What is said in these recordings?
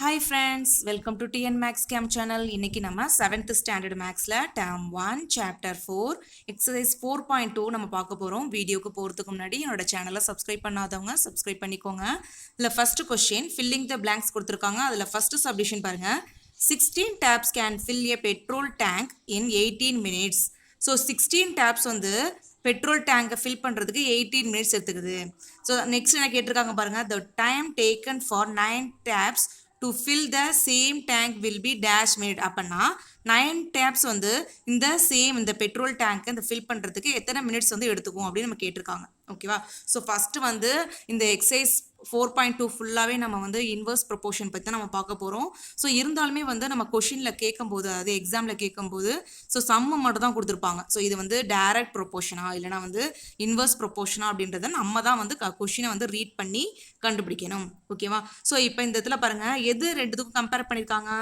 Hi friends, welcome to TN Max Cam channel. இன்னைக்கு நம்ம 7th standard maxல term 1 chapter 4 exercise 4.2 நம்ம பார்க்க போறோம். வீடியோக்கு போறதுக்கு முன்னாடி என்னோட சேனலை சப்ஸ்கிரைப் பண்ணாதவங்க சப்ஸ்கிரைப் பண்ணிக்கோங்க. இதுல first question filling the blanks கொடுத்திருக்காங்க. அதுல first subdivision பாருங்க. 16 taps can fill a petrol tank in 18 minutes. So 16 taps வந்து பெட்ரோல் டேங்கை ஃபில் பண்ணுறதுக்கு 18 மினிட்ஸ் எடுத்துக்குது. ஸோ நெக்ஸ்ட் என்ன கேட்டிருக்காங்க பாருங்க, the time taken for 9 taps to fill the same tank will be dash minute. அப்படின்னா 9 tabs வந்து இந்த பெட்ரோல் டேங்க்கை இந்த ஃபில் பண்ணுறதுக்கு எத்தனை மினிட்ஸ் வந்து எடுத்துக்கும் அப்படின்னு நம்ம கேட்டிருக்காங்க. ஓகேவா? ஸோ ஃபஸ்ட்டு வந்து இந்த எக்ஸசைஸ் 4.2 ஃபுல்லாகவே நம்ம வந்து இன்வர்ஸ் ப்ரொபோர்ஷன் பற்றி தான் நம்ம பார்க்க போகிறோம். ஸோ இருந்தாலுமே வந்து நம்ம கொஷினில் கேட்கும்போது, அதாவது எக்ஸாமில் கேட்கும்போது ஸோ சம்மு மட்டும் தான் கொடுத்துருப்பாங்க. ஸோ இது வந்து டைரக்ட் ப்ரொபோர்ஷனா இல்லைனா வந்து இன்வர்ஸ் ப்ரொபோர்ஷனா அப்படின்றத நம்ம தான் வந்து கொஷினை வந்து ரீட் பண்ணி கண்டுபிடிக்கணும். ஓகேவா? ஸோ இப்போ இந்த இடத்துல பாருங்கள், எது ரெண்டுத்துக்கும் கம்பேர் பண்ணியிருக்காங்க,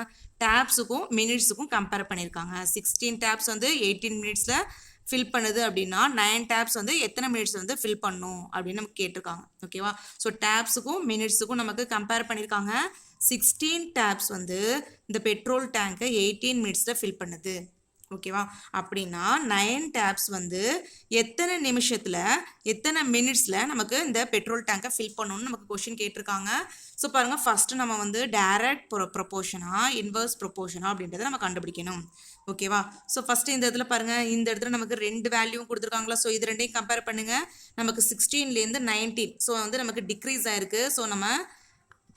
டேப்ஸுக்கும் மினிட்ஸுக்கும் கம்பேர் பண்ணியிருக்காங்க. 16 டேப்ஸ் வந்து 18 மினிட்ஸில் ஃபில் பண்ணுது அப்படின்னா 9 டேப்ஸ் வந்து எத்தனை மினிட்ஸ் வந்து ஃபில் பண்ணும் அப்படின்னு நமக்கு கேட்டிருக்காங்க. ஓகேவா? ஸோ டேப்ஸுக்கும் மினிட்ஸுக்கும் நமக்கு கம்பேர் பண்ணியிருக்காங்க. 16 டேப்ஸ் வந்து இந்த பெட்ரோல் டேங்கை 18 மினிட்ஸில் ஃபில் பண்ணுது. ஓகேவா? அப்படின்னா 9 டேப்ஸ் வந்து எத்தனை நிமிஷத்தில் எத்தனை மினிட்ஸில் நமக்கு இந்த பெட்ரோல் டேங்கை ஃபில் பண்ணணும்னு நமக்கு கொஷின் கேட்டிருக்காங்க. ஸோ பாருங்கள், ஃபஸ்ட்டு நம்ம வந்து டைரக்ட் ப்ரொபோர்ஷனா இன்வர்ஸ் ப்ரொபோர்ஷனா அப்படின்றத நம்ம கண்டுபிடிக்கணும். ஓகேவா? ஸோ ஃபஸ்ட்டு இந்த இடத்துல பாருங்கள், இந்த இடத்துல நமக்கு ரெண்டு வேல்யூவும் கொடுத்துருக்காங்களா. ஸோ இது ரெண்டையும் கம்பேர் பண்ணுங்கள். நமக்கு 16லேருந்து 19 ஸோ வந்து நமக்கு டிக்ரீஸ் ஆகிருக்கு. ஸோ நம்ம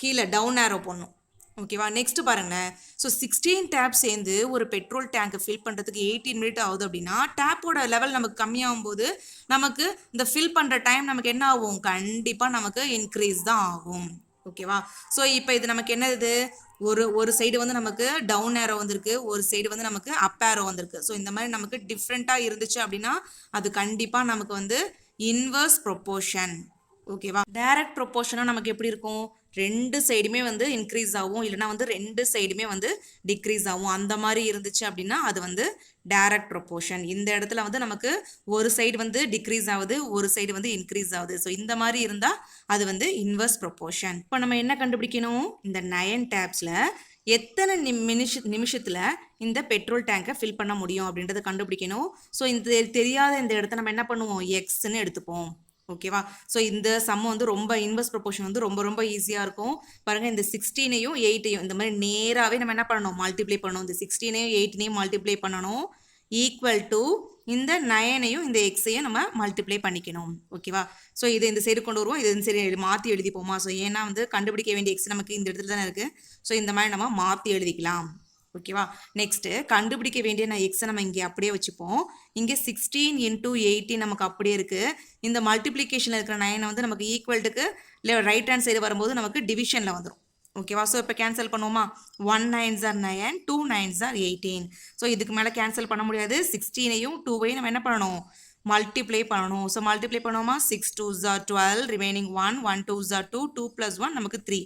கீழே டவுன் ஆரோ போடணும். ஓகேவா? நெக்ஸ்ட் பாருங்க, ஸோ 16 டேப் சேர்ந்து ஒரு பெட்ரோல் டேங்கை ஃபில் பண்ணுறதுக்கு 18 மினிட் ஆகுது அப்படின்னா டேப்போட லெவல் நமக்கு கம்மியாகும் போது நமக்கு இந்த ஃபில் பண்ணுற டைம் நமக்கு என்ன ஆகும், கண்டிப்பாக நமக்கு இன்க்ரீஸ் தான் ஆகும். ஓகேவா? ஸோ இப்போ இது நமக்கு என்னது, ஒரு சைடு வந்து நமக்கு டவுன் ஏரோ வந்திருக்கு, ஒரு சைடு வந்து நமக்கு அப் ஏரோ வந்திருக்கு. ஸோ இந்த மாதிரி நமக்கு டிஃப்ரெண்ட்டாக இருந்துச்சு அப்படின்னா அது கண்டிப்பாக நமக்கு வந்து இன்வர்ஸ் ப்ரொபோர்ஷன். ஓகேவா? டைரக்ட் ப்ரொபோர்ஷனாக நமக்கு எப்படி இருக்கும், ரெண்டு சைடுமே வந்து இன்க்ரீஸ் ஆகும், இல்லைனா வந்து ரெண்டு சைடுமே வந்து டிக்ரீஸ் ஆகும். அந்த மாதிரி இருந்துச்சு அப்படின்னா அது வந்து டைரக்ட் ப்ரொபோர்ஷன். இந்த இடத்துல வந்து நமக்கு ஒரு சைடு வந்து டிக்ரீஸ் ஆகுது, ஒரு சைடு வந்து இன்க்ரீஸ் ஆகுது. ஸோ இந்த மாதிரி இருந்தால் அது வந்து இன்வர்ஸ் ப்ரொபோர்ஷன். இப்போ நம்ம என்ன கண்டுபிடிக்கணும், இந்த 9 டேப்ஸில் எத்தனை நிமிஷத்தில் இந்த பெட்ரோல் டேங்கை ஃபில் பண்ண முடியும் அப்படின்றத கண்டுபிடிக்கணும். ஸோ இந்த தெரியாத இந்த இடத்த நம்ம என்ன பண்ணுவோம், எக்ஸ்ன்னு எடுத்துப்போம். ஓகேவா? ஸோ இந்த சம் வந்து ரொம்ப இன்வர்ஸ் ப்ரொபோர்ஷன் வந்து ரொம்ப ரொம்ப ஈஸியாக இருக்கும். பாருங்கள், இந்த 16ஐயும் 8ஐயும் இந்த மாதிரி நேராகவே நம்ம என்ன பண்ணணும், மல்டிப்ளை பண்ணணும். இந்த 16ஐயும் 18ஐயும் மல்டிப்ளை பண்ணணும். ஈக்குவல் டு இந்த 9ஐயும் இந்த எக்ஸையும் நம்ம மல்டிப்ளை பண்ணிக்கணும். ஓகேவா? ஸோ இது இந்த சைடு கொண்டு வருவோம், இது இந்த சைடு மாற்றி எழுதிப்போமா. ஸோ ஏன்னா வந்து கண்டுபிடிக்க வேண்டிய எக்ஸ் நமக்கு இந்த இடத்துல தானே இருக்குது. ஸோ இந்த மாதிரி நம்ம மாற்றி எழுதிக்கலாம். ஓகேவா? நெக்ஸ்ட்டு கண்டுபிடிக்க வேண்டிய நான் எக்ஸை நம்ம இங்கே அப்படியே வச்சுப்போம். இங்கே 16 × 18 நமக்கு அப்படியே இருக்குது. இந்த மல்டிப்ளிகேஷனில் இருக்கிற 9 வந்து நமக்கு ஈக்குவல்ட்டுக்கு இல்லை ரைட் ஹேண்ட் சைடு வரும்போது நமக்கு டிவிஷனில் வந்துடும். ஓகேவா? ஸோ இப்போ கேன்சல் பண்ணுவோமா. 1 9s are 9, 2 9s are 18. So இதுக்கு மேலே கேன்சல் பண்ண முடியாது. 16ஐயும் 2ஐயும் நம்ம என்ன பண்ணணும், மல்டிப்ளை பண்ணணும். ஸோ மல்டிப்ளை பண்ணுவோமா. 6 2s are 12, remaining 1, 1 2s are 2, 2 + 1 நமக்கு 3.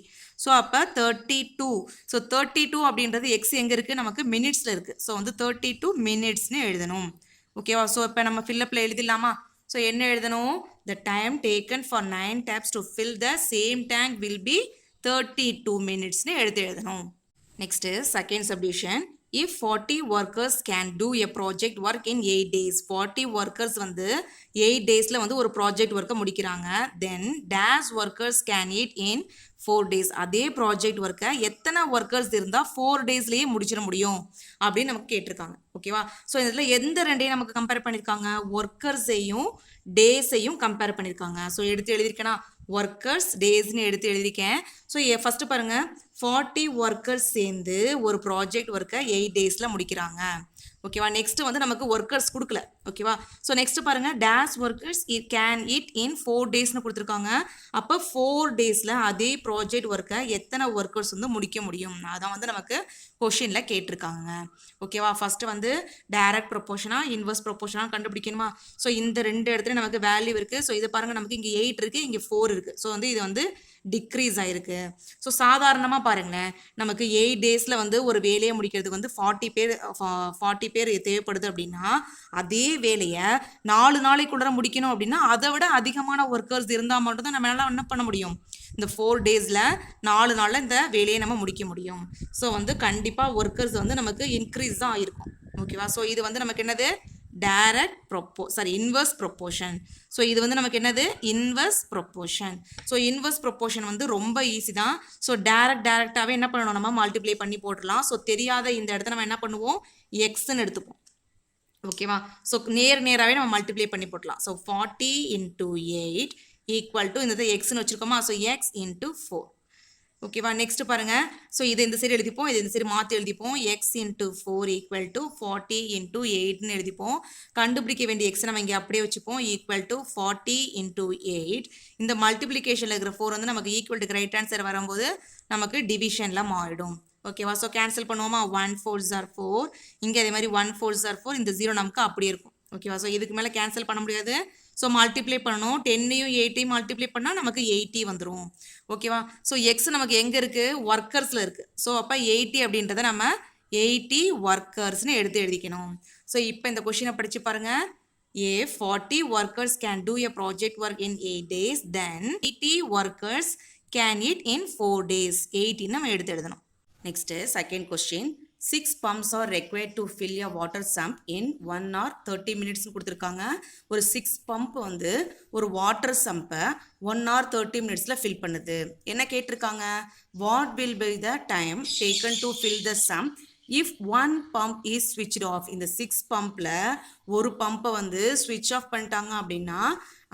ஸோ அப்போ 32. ஸோ 32 அப்படின்றது எக்ஸ் எங்கே இருக்குது, நமக்கு மினிட்ஸில் இருக்குது. ஸோ வந்து 32 மினிட்ஸ்னு எழுதணும். ஓகேவா? ஸோ இப்போ நம்ம ஃபில்லப்பில் எழுதிடலாமா. ஸோ என்ன எழுதணும், the time taken for 9 taps to fill the same tank will be 32 மினிட்ஸ்னு எழுதணும். Next second subdivision, if 40 workers can do a project work in 8 days. 40 workers வந்து 8 daysல வந்து ஒரு ப்ராஜெக்ட் ஒர்க்கை முடிக்கிறாங்க. then dash workers can eat in 4 days. அதே project ஒர்க்கை எத்தனை ஒர்க்கர்ஸ் இருந்தால் 4 daysலேயே முடிச்சிட முடியும் அப்படின்னு நமக்கு கேட்டிருக்காங்க. ஓகேவா? ஸோ இதில் எந்த ரெண்டையும் நமக்கு கம்பேர் பண்ணியிருக்காங்க, ஒர்க்கர்ஸையும் டேஸையும் கம்பேர் பண்ணியிருக்காங்க. ஸோ எடுத்து எழுதியிருக்கேன்னா ஒர்க்கர்ஸ் டேஸ்ன்னு எடுத்து எழுதியிருக்கேன். ஸோ ஃபஸ்ட்டு பாருங்கள், 40 ஒர்க்கர்ஸ் சேர்ந்து ஒரு ப்ராஜெக்ட் ஒர்க்கை 8 daysல முடிக்கிறாங்க. ஓகேவா? நெக்ஸ்ட்டு வந்து நமக்கு ஒர்க்கர்ஸ் கொடுக்கல. ஓகேவா? ஸோ நெக்ஸ்ட்டு பாருங்கள், dash workers can it in 4 daysனு கொடுத்துருக்காங்க. அப்போ 4 daysல அதே ப்ராஜெக்ட் ஒர்க்கை எத்தனை ஒர்க்கர்ஸ் வந்து முடிக்க முடியும், அதான் வந்து நமக்கு கொஷினில் கேட்டிருக்காங்க. ஓகேவா? ஃபஸ்ட்டு வந்து டைரக்ட் ப்ரொபோர்ஷனாக இன்வர்ஸ் ப்ரொபோர்ஷனாக கண்டுபிடிக்கணுமா. ஸோ இந்த ரெண்டு இடத்துல நமக்கு வேல்யூ இருக்குது. ஸோ இதை பாருங்கள், நமக்கு இங்கே 8 இருக்குது, இங்கே 4 இருக்குது. ஸோ வந்து இது வந்து டிக்ரீஸ் ஆயிருக்கு. ஸோ சாதாரணமாக பாருங்களேன், நமக்கு 8 டேஸில் வந்து ஒரு வேலையை முடிக்கிறதுக்கு வந்து 40 பேர் தேவைப்படுது அப்படின்னா, அதே வேலையை 4 நாளைக்குள்ள முடிக்கணும் அப்படின்னா அதை விட அதிகமான ஒர்க்கர்ஸ் இருந்தால் மட்டும்தான் நம்மளால என்ன பண்ண முடியும், இந்த 4 டேஸில் 4 நாளில் இந்த வேலையை நம்ம முடிக்க முடியும். ஸோ வந்து கண்டிப்பாக ஒர்க்கர்ஸ் வந்து நமக்கு இன்க்ரீஸ் தான் ஆயிருக்கும். ஓகேவா? ஸோ இது வந்து நமக்கு என்னது, இன்வர்ஸ் ப்ரொப்போர்ஷன். ஸோ இது வந்து நமக்கு என்னது, inverse proportion. So inverse proportion வந்து ரொம்ப ஈஸி தான். ஸோ டேரெக்டாகவே என்ன பண்ணணும், நம்ம மல்டிப்ளை பண்ணி போட்டுடலாம். ஸோ தெரியாத இந்த இடத்த நம்ம என்ன பண்ணுவோம், எக்ஸ்ன்னு எடுத்துப்போம். ஓகேவா? ஸோ நேராகவே நம்ம மல்டிப்ளை பண்ணி போட்டலாம். ஸோ 40 × 8 ஈக்குவல் டு இந்த எக்ஸ்ன்னு வச்சுருக்கோமா, ஸோ எக்ஸ் × 4. ஓகேவா? நெக்ஸ்ட் பாருங்க. ஸோ இது இந்த சைடு எழுதிப்போம், இது இந்த சைடு மாற்றி எழுதிப்போம். எக்ஸ் × 4 ஈக்குவல் டு 40 × 8ன்னு எழுதிப்போம். கண்டுபிடிக்க வேண்டிய எக்ஸ் நம்ம இங்கே அப்படியே வச்சுப்போம். Equal to 40 × 8. இந்த மல்டிப்ளிகேஷனில் இருக்கிற 4 வந்து நமக்கு ஈக்குவல் டு ரைட் ஆன்சர் வரும்போது நமக்கு டிவிஷனில் மாறிடும். ஓகேவா? ஸோ கேன்சல் பண்ணுவோமா, 1 4s are 4. இங்கே அதே மாதிரி 1 4s are 4. இந்த 0 நமக்கு அப்படியே இருக்கும். ஓகேவா? ஸோ இதுக்கு மேலே கேன்சல் பண்ண முடியாது. ஸோ மல்டிப்ளை பண்ணணும். 10ஐயும் 8ஐயும் மல்டிப்ளை பண்ணால் நமக்கு 80 வந்துடும். ஓகேவா? ஸோ எக்ஸ் நமக்கு எங்கே இருக்குது, ஒர்க்கர்ஸில் இருக்குது. ஸோ அப்போ 80 அப்படின்றத நம்ம 80 ஒர்க்கர்ஸ்னு எழுதிக்கணும். ஸோ இப்போ இந்த கொஷினை படித்து பாருங்கள். 40 workers can do a project work in 8 days, then 80 workers can it in 4 days. 80 நம்ம எழுதணும். Next, second question. 6 pumps are required to fill a water sump in 1 hour 30 minutes கொடுத்துருக்காங்க. ஒரு 6 பம்ப் வந்து ஒரு வாட்டர் சம்பை 1 hour 30 minutesல ஃபில் பண்ணுது. என்ன கேட்டிருக்காங்க, what will be the time taken to fill the sump if one pump is switched off. இந்த 6 பம்பில் ஒரு பம்பை வந்து ஸ்விட்ச் ஆஃப் பண்ணிட்டாங்க அப்படின்னா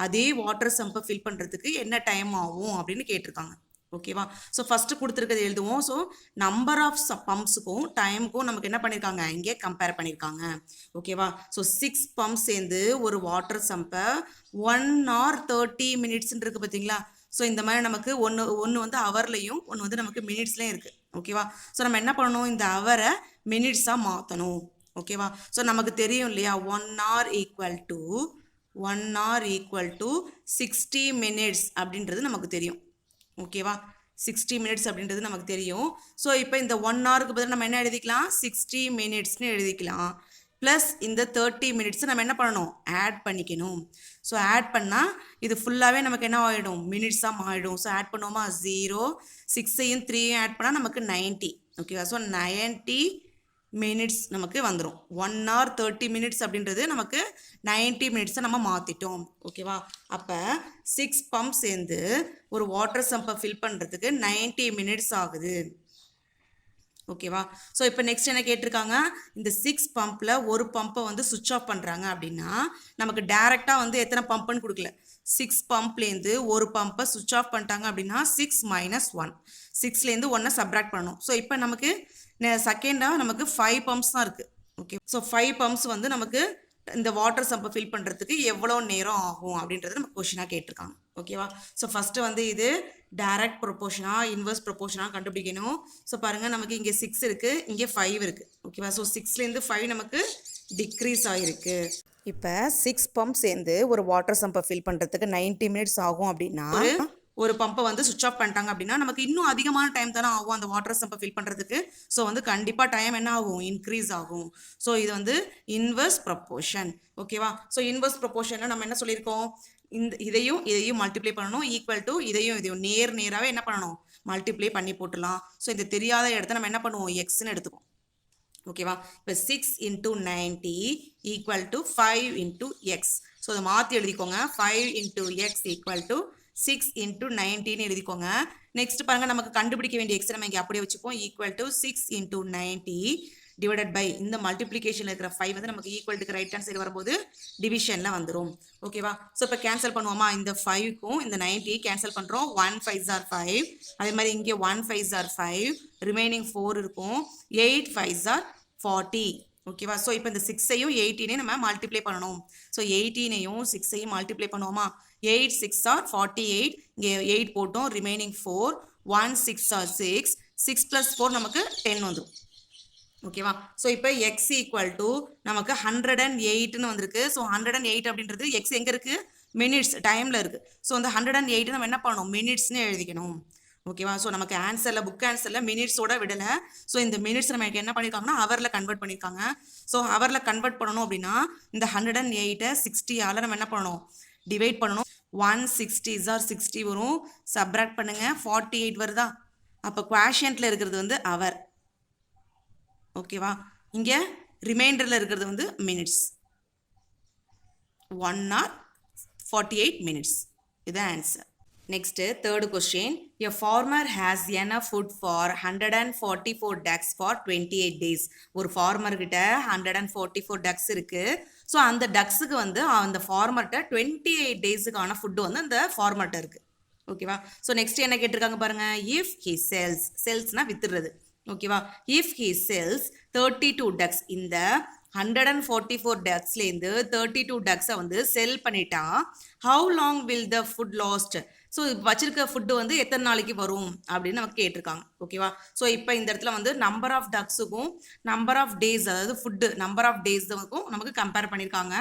அதே வாட்டர் சம்பை ஃபில் பண்ணுறதுக்கு என்ன டைம் ஆகும் அப்படின்னு கேட்டிருக்காங்க. ஓகேவா? ஸோ ஃபஸ்ட்டு கொடுத்துருக்கிறது எழுதுவோம். ஸோ நம்பர் ஆஃப் பம்ப்ஸுக்கும் டைமுக்கும் நமக்கு என்ன பண்ணியிருக்காங்க, இங்கே கம்பேர் பண்ணியிருக்காங்க. ஓகேவா? ஸோ 6 பம்ப்ஸ் சேர்ந்து ஒரு வாட்டர் சம்பை 1 hour 30 minutes இருக்குது பார்த்தீங்களா? ஸோ இந்த மாதிரி நமக்கு ஒன்று வந்து ஹவர்லையும் ஒன்று வந்து நமக்கு மினிட்ஸ்லேயும் இருக்குது. ஓகேவா? ஸோ நம்ம என்ன பண்ணணும், இந்த ஹவரை மினிட்ஸாக மாற்றணும். ஓகேவா? ஸோ நமக்கு தெரியும் இல்லையா, 1 hour ஈக்குவல் டு 60 minutes அப்படின்றது நமக்கு தெரியும். ஓகேவா? 60 minutes அப்படின்றது நமக்கு தெரியும். ஸோ இப்போ இந்த 1 hourக்கு பதில் நம்ம என்ன எழுதிக்கலாம், 60 minutesன்னு எழுதிக்கலாம். ப்ளஸ் இந்த 30 minutes நம்ம என்ன பண்ணணும், ஆட் பண்ணிக்கணும். ஸோ ஆட் பண்ணால் இது ஃபுல்லாகவே நமக்கு என்ன ஆகிடும், மினிட்ஸாக மாறிடும். ஸோ ஆட் பண்ணுவோமா, 0 6ஐயும் 3ஐயும் ஆட் பண்ணால் நமக்கு 90. ஓகேவா? ஸோ 90 minutes நமக்கு வந்துடும். 1 hour 30 minutes அப்படின்றது நமக்கு 90 minutes நம்ம மாற்றிட்டோம். ஓகேவா? அப்போ 6 பம்ப் சேர்ந்து ஒரு வாட்டர் சம்பை ஃபில் பண்ணுறதுக்கு 90 minutes ஆகுது. ஓகேவா? ஸோ இப்போ நெக்ஸ்ட் என்ன கேட்டிருக்காங்க, இந்த 6 பம்பில் ஒரு பம்பை வந்து சுவிட்ச் ஆஃப் பண்ணுறாங்க அப்படின்னா நமக்கு டேரெக்டாக வந்து எத்தனை பம்புன்னு கொடுக்கல. 6 பம்ப்லேருந்து ஒரு பம்பை சுவிட்ச் ஆஃப் பண்ணிட்டாங்க அப்படின்னா 6 - 1, 6லேருந்து 1 சப்ராக்ட் பண்ணணும். ஸோ இப்போ நமக்கு செகண்டாக நமக்கு 5 பம்ப்ஸ் தான் இருக்குது. ஓகே, ஸோ 5 பம்ப்ஸ் வந்து நமக்கு இந்த வாட்டர் சம்பை ஃபில் பண்ணுறதுக்கு எவ்வளோ நேரம் ஆகும் அப்படின்றது நமக்கு கொஷினாக கேட்டிருக்காங்க. ஓகேவா? ஸோ ஃபஸ்ட்டு வந்து இது டைரக்ட் ப்ரொப்போர்ஷனாக இன்வர்ஸ் ப்ரொப்போர்ஷனாக கண்டுபிடிக்கணும். ஸோ பாருங்கள், நமக்கு இங்கே 6 இருக்குது, இங்கே 5 இருக்குது. ஓகேவா? ஸோ 6லேருந்து 5 நமக்கு டிக்ரீஸ் ஆகிருக்கு. இப்போ 6 பம்ப் சேர்ந்து ஒரு வாட்டர் சம்பை ஃபில் பண்ணுறதுக்கு 90 minutes ஆகும் அப்படின்னா ஒரு பம்பை வந்து சுவிட்ச் ஆஃப் பண்ணிட்டாங்க அப்படின்னா நமக்கு இன்னும் அதிகமான டைம் தானே ஆகும் அந்த வாட்டர் சம்பை ஃபில் பண்ணுறதுக்கு. ஸோ வந்து கண்டிப்பாக டைம் என்ன ஆகும், இன்க்ரீஸ் ஆகும். ஸோ இது வந்து இன்வர்ஸ் ப்ரொப்போர்ஷன். ஓகேவா? ஸோ இன்வர்ஸ் ப்ரொப்போர்ஷனில் நம்ம என்ன சொல்லியிருக்கோம், இதையும் மல்டிப்ளை பண்ணணும், ஈக்குவல் டு இதையும் நேராகவே என்ன பண்ணணும், மல்டிப்ளை பண்ணி போட்டுடலாம். ஸோ இந்த தெரியாத இடத்த நம்ம என்ன பண்ணுவோம், எக்ஸ்ன்னு எடுத்துப்போம். ஓகேவா? இப்போ 6 × 90 ஈக்குவல் டு 5 × x. ஸோ அதை மாற்றி எழுதிக்கோங்க. 5 × x ஈக்குவல் டு 6 × 90ன்னு எழுதிக்கோங்க. நெக்ஸ்ட் பாருங்க, நமக்கு கண்டுபிடிக்க வேண்டிய எக்ஸ் நம்ம இங்கே அப்படியே வச்சுப்போம். ஈக்குவல் டு 6 × 90 டிவைடட் பை இந்த மல்டிப்ளிகேஷனில் இருக்கிற 5 வந்து நமக்கு equal to right hand side வரும்போது டிவிஷனில் வந்துடும். ஓகேவா? ஸோ இப்போ கேன்சல் பண்ணுவோமா, இந்த 5க்கும் இந்த 90 கேன்சல் பண்ணுறோம். 1 5s are 5. அதே மாதிரி இங்கே 1 5s are 5, ரிமைனிங் 4 இருக்கும். 8 5s are 40. ஓகேவா? ஸோ இப்போ இந்த 6ஐயும் 18ஐயும் நம்ம மல்டிப்ளை பண்ணணும். ஸோ 18ஐயும் 6ஐயும் மல்டிப்ளை பண்ணுவோமா, 8 6 are 48, இங்கே 8 போட்டோம், ரிமைனிங் 4, 1 6 are 6, 6 + 4 நமக்கு 10 வந்துடும். ஓகேவா? ஸோ இப்போ எக்ஸ் ஈக்குவல் டு நமக்கு 108ன்னு வந்திருக்கு. ஸோ 108 அப்படின்றது எக்ஸ் எங்கே இருக்குது, மினிட்ஸ் டைமில் இருக்குது. ஸோ அந்த 108 நம்ம என்ன பண்ணணும், மினிட்ஸ்னு எழுதிக்கணும். ஓகேவா? ஸோ நமக்கு ஆன்சரில் புக் ஆன்சரில் மினிட்ஸோட விடலை. ஸோ இந்த மினிட்ஸ் நமக்கு என்ன பண்ணியிருக்காங்கன்னா ஹவரில் கன்வெர்ட் பண்ணியிருக்காங்க. ஸோ ஹவரில் கன்வெர்ட் பண்ணணும் அப்படின்னா இந்த 108 60ஆல் நம்ம என்ன பண்ணணும், டிவைட் பண்ணணும். 160 ஆர் 60 வரும், சப்ராக்ட் பண்ணுங்க, 48 வருதா? அப்போ குவாஷியன்ட்ல இருக்கிறது வந்து அவர். ஓகேவா? இங்கே ரிமைண்டரில் இருக்கிறது வந்து மினிட்ஸ். 1 hour 48 minutes. இது answer. Next third question. A farmer has enough food for 144 ducks for 28 days. ஒரு ஃபார்மர் கிட்ட 144 ducks இருக்கு. ஸோ அந்த டக்ஸுக்கு வந்து அந்த ஃபார்மர்கிட்ட 28 டேஸுக்கான ஃபுட்டு வந்து அந்த ஃபார்மர்கிட்ட இருக்கு. ஓகேவா? ஸோ நெக்ஸ்ட் என்ன கேட்டிருக்காங்க பாருங்க. இஃப் ஹி செல்ஸ், செல்ஸ்னா வித்துடுறது. ஓகேவா? இஃப் ஹி செல்ஸ் 32 ducks, இந்த 144 டக்ஸ்லேருந்து 32 டக்ஸை வந்து செல் பண்ணிட்டா how long will the food last? So வச்சிருக்க ஃபுட்டு வந்து எத்தனை நாளைக்கு வரும் அப்படின்னு நமக்கு கேட்டிருக்காங்க. ஓகேவா? ஸோ இப்போ இந்த இடத்துல வந்து நம்பர் ஆஃப் டக்ஸுக்கும் நம்பர் ஆஃப் டேஸ், அதாவது ஃபுட்டு நம்பர் ஆஃப் டேஸுக்கும் நமக்கு கம்பேர் பண்ணியிருக்காங்க.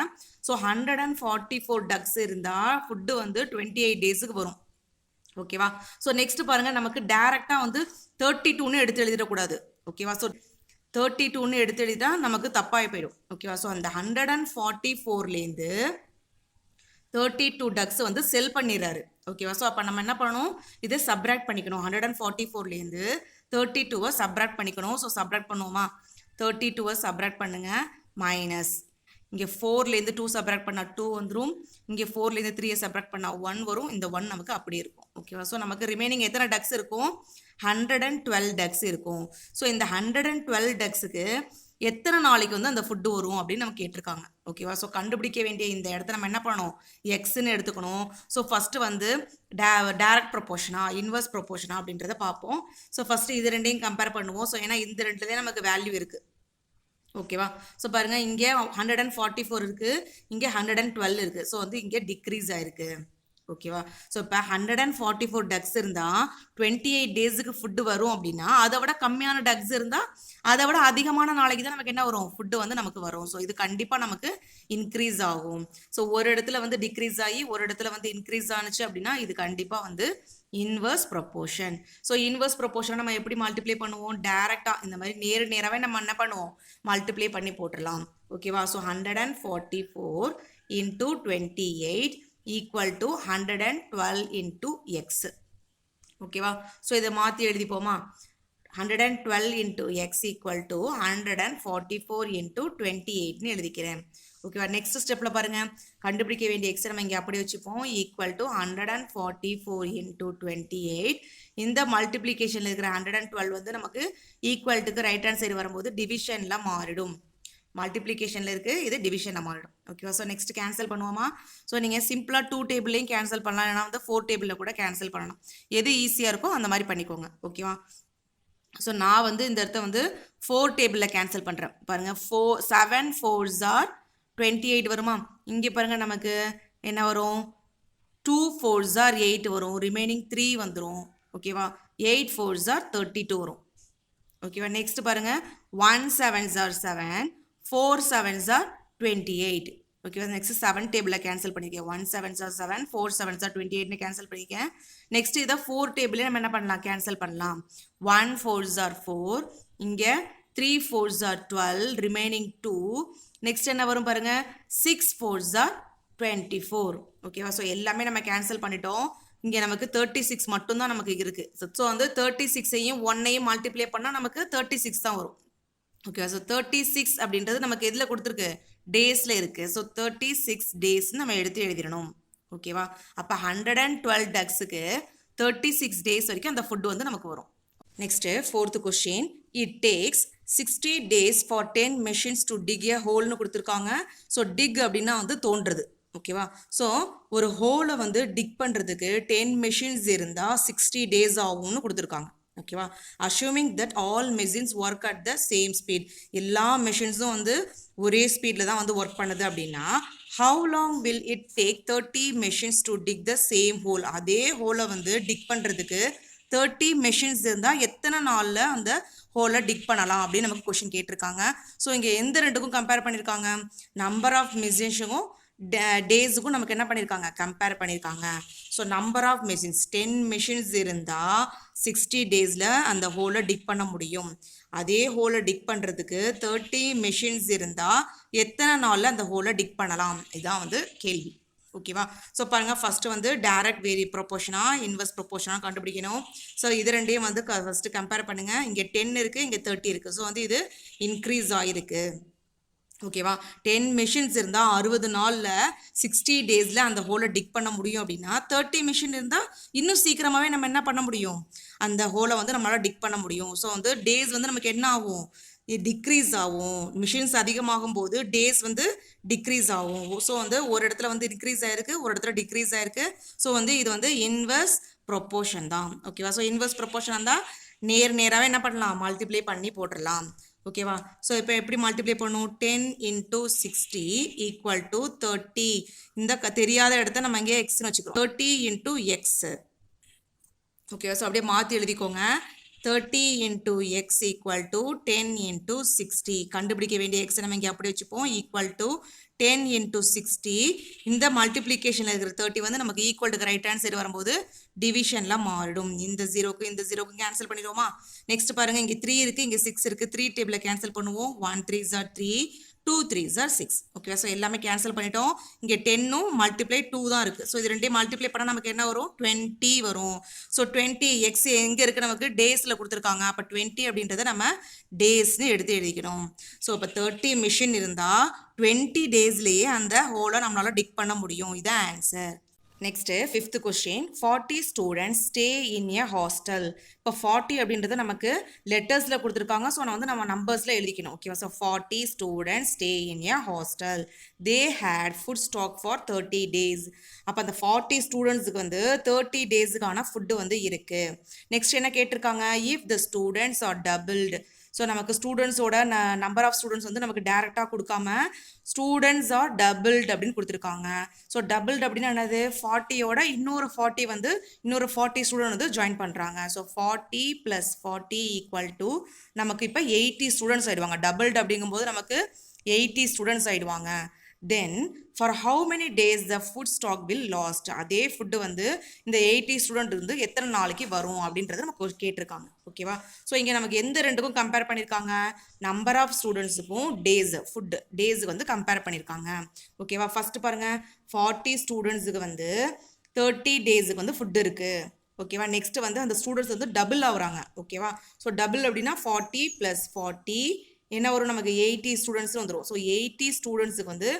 ஸோ 144 டக்ஸ் இருந்தால் ஃபுட்டு வந்து 28 டேஸுக்கு வரும். ஓகேவா? ஸோ நெக்ஸ்ட் பாருங்க, நமக்கு டைரக்டாக வந்து 32ன்னு எடுத்து எழுதிடக்கூடாது. ஓகேவா? ஸோ 32ன்னு எடுத்து எழுதிட்டா நமக்கு தப்பாகி போயிடும். ஓகேவா? ஸோ அந்த 144லேருந்து 32 டக்ஸ் வந்து செல் பண்ணிடுறாரு. ஓகேவா? ஸோ அப்போ நம்ம என்ன பண்ணணும், இதை சப்ராக்ட் பண்ணிக்கணும். 144லேருந்து 32வை சப்ராக்ட் பண்ணிக்கணும். ஸோ சப்ராக்ட் பண்ணுவோமா? 32வை சப்ராக்ட் பண்ணுங்க, மைனஸ் இங்கே 4லேருந்து 2 சப்ராக்ட் பண்ணால் 2 வந்துடும். இங்கே 4லேருந்து 3 சப்ராக்ட் பண்ணால் 1 வரும். இந்த 1 நமக்கு அப்படி இருக்கும். ஓகேவா? ஸோ நமக்கு ரிமைனிங் எத்தனை டக்ஸ் இருக்கும், 112 டக்ஸ் இருக்கும். ஸோ இந்த 112 டக்ஸுக்கு எத்தனை நாளைக்கு வந்து அந்த ஃபுட்டு வரும் அப்படின்னு நம்ம கேட்டிருக்காங்க. ஓகேவா? ஸோ கண்டுபிடிக்க வேண்டிய இந்த இடத்த நம்ம என்ன பண்ணணும், எக்ஸ்ன்னு எடுத்துக்கணும். ஸோ ஃபஸ்ட்டு வந்து டைரக்ட் ப்ரொபோர்ஷனா இன்வர்ஸ் ப்ரொபோர்ஷனா அப்படின்றத பார்ப்போம். ஸோ ஃபஸ்ட்டு இது ரெண்டையும் கம்பேர் பண்ணுவோம். ஸோ ஏன்னா இந்த ரெண்டுலேயே நமக்கு வேல்யூ இருக்குது. ஓகேவா? ஸோ பாருங்கள், இங்கே 144 இருக்குது, இங்கே 112 இருக்குது. ஸோ வந்து இங்கே டிக்ரீஸ் ஆயிருக்கு. ஓகேவா? ஸோ இப்போ 144 டக்ஸ் இருந்தால் 28 டேஸுக்கு ஃபுட்டு வரும் அப்படின்னா அதை விட கம்மியான டக்ஸ் இருந்தால் அதை விட அதிகமான நாளைக்கு தான் நமக்கு என்ன வரும், ஃபுட்டு வந்து நமக்கு வரும். ஸோ இது கண்டிப்பாக நமக்கு இன்க்ரீஸ் ஆகும். ஸோ ஒரு இடத்துல வந்து டிக்ரீஸ் ஆகி ஒரு இடத்துல வந்து இன்க்ரீஸ் ஆனிச்சு அப்படின்னா இது கண்டிப்பாக வந்து இன்வர்ஸ் ப்ரொபோர்ஷன். ஸோ இன்வர்ஸ் ப்ரொபோர்ஷனை நம்ம எப்படி மல்டிப்ளை பண்ணுவோம், டேரெக்டாக இந்த மாதிரி நேராகவே நம்ம என்ன பண்ணுவோம், மல்டிப்ளை பண்ணி போட்டுடலாம். ஓகேவா? So 144 into 28 equal to 112 into x. ஓகேவா? ஸோ இதை மாற்றி எழுதிப்போமா? 112 into x equal to 144 into 28ன்னு எழுதிக்கிறேன். ஓகேவா? நெக்ஸ்ட் ஸ்டெப்பில் பாருங்கள், கண்டுபிடிக்க வேண்டிய எக்ஸை நம்ம இங்கே அப்படி வச்சுப்போம். Equal to 144 into 28. இந்த மல்டிப்ளிகேஷனில் இருக்கிற 112 வந்து நமக்கு ஈக்குவல்ட்டுக்கு ரைட் ஹேண்ட் சைடு வரும்போது டிவிஷனில் மாறிடும். மல்டிப்ளிகேஷனில் இருக்குது, இது டிவிஷனில் மாறிடும். ஓகேவா? ஸோ நெக்ஸ்ட் கேன்சல் பண்ணுவோமா? ஸோ நீங்கள் சிம்பிளாக 2 டேபிள்லையும் கேன்சல் பண்ணலாம், இல்லைனா வந்து 4 டேபிளில் கூட கேன்சல் பண்ணலாம். எது ஈஸியாக இருக்கோ அந்த மாதிரி பண்ணிக்கோங்க. ஓகேவா? ஸோ நான் வந்து இந்த இடத்த வந்து 4 டேபிளில் கேன்சல் பண்ணுறேன். பாருங்கள், 7 4s are 28 வருமா? இங்கே பாருங்கள், நமக்கு என்ன வரும், 2 4s are 8 வரும், ரிமைனிங் 3 வந்துடும். ஓகேவா? 8 4s are 32 வரும். ஓகேவா? நெக்ஸ்ட் பாருங்கள், 1 7s are 7, 4 7s are 28. ஓகேவா? நெக்ஸ்ட் 7 டேபிளில் கேன்சல் பண்ணிக்கேன். 1 7s are 7, 4 7s are 28ன்னு கேன்சல் பண்ணிக்கேன். நெக்ஸ்ட் இதை 4 டேபிளே நம்ம என்ன பண்ணலாம், கேன்சல் பண்ணலாம். 1 4s are 4, இங்கே 3 4s are 12, ரிமைனிங் 2. நெக்ஸ்ட் என்ன வரும் பாருங்க, 6 4s are 24. ஓகேவா? ஸோ எல்லாமே நம்ம கேன்சல் பண்ணிட்டோம். இங்கே நமக்கு 36 மட்டும்தான் நமக்கு இருக்குது. ஸோ வந்து 36ஐயும் 1ஐயும் மல்டிப்ளை பண்ணால் நமக்கு 36 தான் வரும். ஓகேவா? ஸோ 36 அப்படின்றது நமக்கு எதில் கொடுத்துருக்கு, டேஸில் இருக்குது. ஸோ 36 டேஸ்ன்னு நம்ம எடுத்து எழுதிடணும். ஓகேவா? அப்போ 112 டக்ஸுக்கு 36 டேஸ் வரைக்கும் அந்த ஃபுட்டு வந்து நமக்கு வரும். Next 4th question. It takes 60 days for 10 machines to dig a ஹோல்னு கொடுத்துருக்காங்க. ஸோ டிக் அப்படின்னா வந்து தோன்றுறது. ஓகேவா? ஸோ ஒரு ஹோலை வந்து டிக் பண்ணுறதுக்கு 10 மெஷின்ஸ் இருந்தால் 60 days ஆகும்னு கொடுத்துருக்காங்க. ஓகேவா? Assuming that all machines work at the same speed, எல்லா மெஷின்ஸும் வந்து ஒரே ஸ்பீடில் தான் வந்து ஒர்க் பண்ணுது அப்படின்னா how long will it take 30 machines to dig the same hole? அதே ஹோலை வந்து டிக் பண்ணுறதுக்கு 30 மெஷின்ஸ் இருந்தால் எத்தனை நாளில் அந்த ஹோலை டிக் பண்ணலாம் அப்படின்னு நமக்கு கொஷின் கேட்டிருக்காங்க. ஸோ இங்கே எந்த ரெண்டுக்கும் கம்பேர் பண்ணியிருக்காங்க, நம்பர் ஆஃப் மெஷின்ஸுக்கும் டேஸுக்கும் நமக்கு என்ன பண்ணியிருக்காங்க கம்பேர் பண்ணியிருக்காங்க. So number of machines 10 machines இருந்தால் 60 டேஸில் அந்த ஹோலை டிக் பண்ண முடியும். அதே ஹோலை டிக் பண்ணுறதுக்கு 30 மெஷின்ஸ் இருந்தால் எத்தனை நாளில் அந்த ஹோலை டிக் பண்ணலாம், இதுதான் வந்து கேள்வி. ஓகேவா? ஸோ பாருங்கள், ஃபஸ்ட்டு வந்து டைரக்ட் வேரி ப்ரொபோர்ஷனா இன்வெர்ஸ் ப்ரொபோர்ஷனாக கண்டுபிடிக்கணும். ஸோ இது ரெண்டையும் வந்து ஃபஸ்ட்டு கம்பேர் பண்ணுங்கள். இங்கே 10 இருக்குது, இங்கே 30 இருக்குது. ஸோ வந்து இது இன்க்ரீஸ் ஆகிருக்கு. ஓகேவா? 10 மெஷின்ஸ் இருந்தால் 60 நாளில் 60 டேஸில் அந்த ஹோலை டிக் பண்ண முடியும் அப்படின்னா 30 மெஷின் இருந்தால் இன்னும் சீக்கிரமாகவே நம்ம என்ன பண்ண முடியும், அந்த ஹோலை வந்து நம்மளால் டிக் பண்ண முடியும். ஸோ வந்து டேஸ் வந்து நமக்கு என்ன ஆகும், டிக்ரீஸ் ஆகும். மிஷின்ஸ் அதிகமாகும் போது டேஸ் வந்து டிக்ரீஸ் ஆகும். ஸோ வந்து ஒரு இடத்துல வந்து இன்க்ரீஸ் ஆகிருக்கு, ஒரு இடத்துல டிக்ரீஸ் ஆகிருக்கு. ஸோ வந்து இது வந்து இன்வெர்ஸ் ப்ரொப்போர்ஷன் தான். ஓகேவா? ஸோ இன்வெர்ஸ் ப்ரொப்போர்ஷன் இருந்தால் நேராகவே என்ன பண்ணலாம், மல்டிப்ளை பண்ணி போட்டுடலாம். ஓகேவா? ஸோ இப்போ எப்படி மல்டிப்ளை பண்ணும், 10 × 60 = 30. இந்த தெரியாத இடத்த நம்ம இங்கே எக்ஸ்னு வச்சுக்கிறோம். 30 × x. ஓகேவா? ஸோ அப்படியே மாற்றி எழுதிக்கோங்க. 30 × x = 10 × 60. கண்டுபிடிக்க வேண்டிய எக்ஸை நம்ம இங்கே அப்படி வச்சுப்போம். = 10 × 60. இந்த மல்டிப்ளிகேஷனில் இருக்கிற 30 வந்து நமக்கு ஈக்குவல்டுக்கு ரைட் ஹேண்ட் சைடு வரும்போது டிவிஷனில் மாறிடும். இந்த 0க்கு இந்த 0க்கு கேன்சல் பண்ணிடுவோமா? நெக்ஸ்ட் பாருங்கள், இங்கே 3 இருக்குது, இங்கே 6 இருக்குது. 3 டேபிளில் கேன்சல் பண்ணுவோம். 1 3s are 3, 2 3s are 6. ஓகேவா? ஸோ எல்லாமே கேன்சல் பண்ணிட்டோம். இங்கே 10ம் மல்டிப்ளை 2 தான் இருக்குது. ஸோ இது ரெண்டையும் மல்டிப்ளை பண்ணால் நமக்கு என்ன வரும், 20 வரும். ஸோ 20 எக்ஸ் எங்கே இருக்குது, நமக்கு டேஸில் கொடுத்துருக்காங்க. அப்போ 20 அப்படின்றத நம்ம டேஸ்னு எடுத்து எழுதிக்கணும். ஸோ இப்போ 30 மிஷின் இருந்தால் 20 டேஸ்லேயே அந்த ஹோலை நம்மளால் டிக் பண்ண முடியும். இதான் answer. Next 5th question, 40 students stay in a hostel. இப்போ 40 அப்படின்றது நமக்கு லெட்டர்ஸில் கொடுத்துருக்காங்க. ஸோ நான் வந்து நம்ம நம்பர்ஸில் எழுதிக்கணும். ஓகேவா? So 40 students stay in a hostel. They had food stock for 30 days. அப்போ அந்த 40 ஸ்டூடெண்ட்ஸுக்கு வந்து 30 டேஸுக்கான ஃபுட்டு வந்து இருக்குது. நெக்ஸ்ட் என்ன கேட்டிருக்காங்க, if the students are doubled. So நமக்கு ஸ்டூடெண்ட்ஸோட நம்பர் ஆஃப் ஸ்டூடெண்ட்ஸ் வந்து நமக்கு டேரெக்டாக கொடுக்காம ஸ்டூடெண்ட்ஸ் ஆர் டபுள்டு அப்படின்னு கொடுத்துருக்காங்க. ஸோ டபுள்டு அப்படின்னா என்னது, 40யோட இன்னொரு 40 வந்து இன்னொரு 40 ஸ்டூடெண்ட் வந்து ஜாயின் பண்ணுறாங்க. ஸோ 40 + 40 = நமக்கு இப்போ 80 ஸ்டூடெண்ட்ஸ் ஆகிடுவாங்க. டபுள்டு அப்படிங்கும்போது நமக்கு 80 ஸ்டூடெண்ட்ஸ் ஆகிடுவாங்க. Then for how many days the food stock will last. அதே ஃபுட்டு வந்து இந்த 80 ஸ்டூடெண்ட் இருந்து எத்தனை நாளைக்கு வரும் அப்படின்றத நமக்கு கேட்டிருக்காங்க. ஓகேவா? ஸோ இங்கே நமக்கு எந்த ரெண்டுக்கும் கம்பேர் பண்ணியிருக்காங்க, நம்பர் ஆஃப் ஸ்டூடெண்ட்ஸுக்கும் ஃபுட்டு டேஸ் வந்து கம்பேர் பண்ணியிருக்காங்க. ஓகேவா? ஃபஸ்ட்டு பாருங்கள், 40 ஸ்டூடெண்ட்ஸுக்கு வந்து 30 டேஸுக்கு வந்து ஃபுட்டு இருக்குது. ஓகேவா? நெக்ஸ்ட்டு வந்து அந்த ஸ்டூடெண்ட்ஸ் வந்து டபுள் ஆகுறாங்க. ஓகேவா? ஸோ டபுள் அப்படின்னா 40 + 40 என்ன வரும், நமக்கு 80 ஸ்டூடெண்ட்ஸ் வந்துடும். ஸோ 80 ஸ்டூடெண்ட்ஸுக்கு வந்து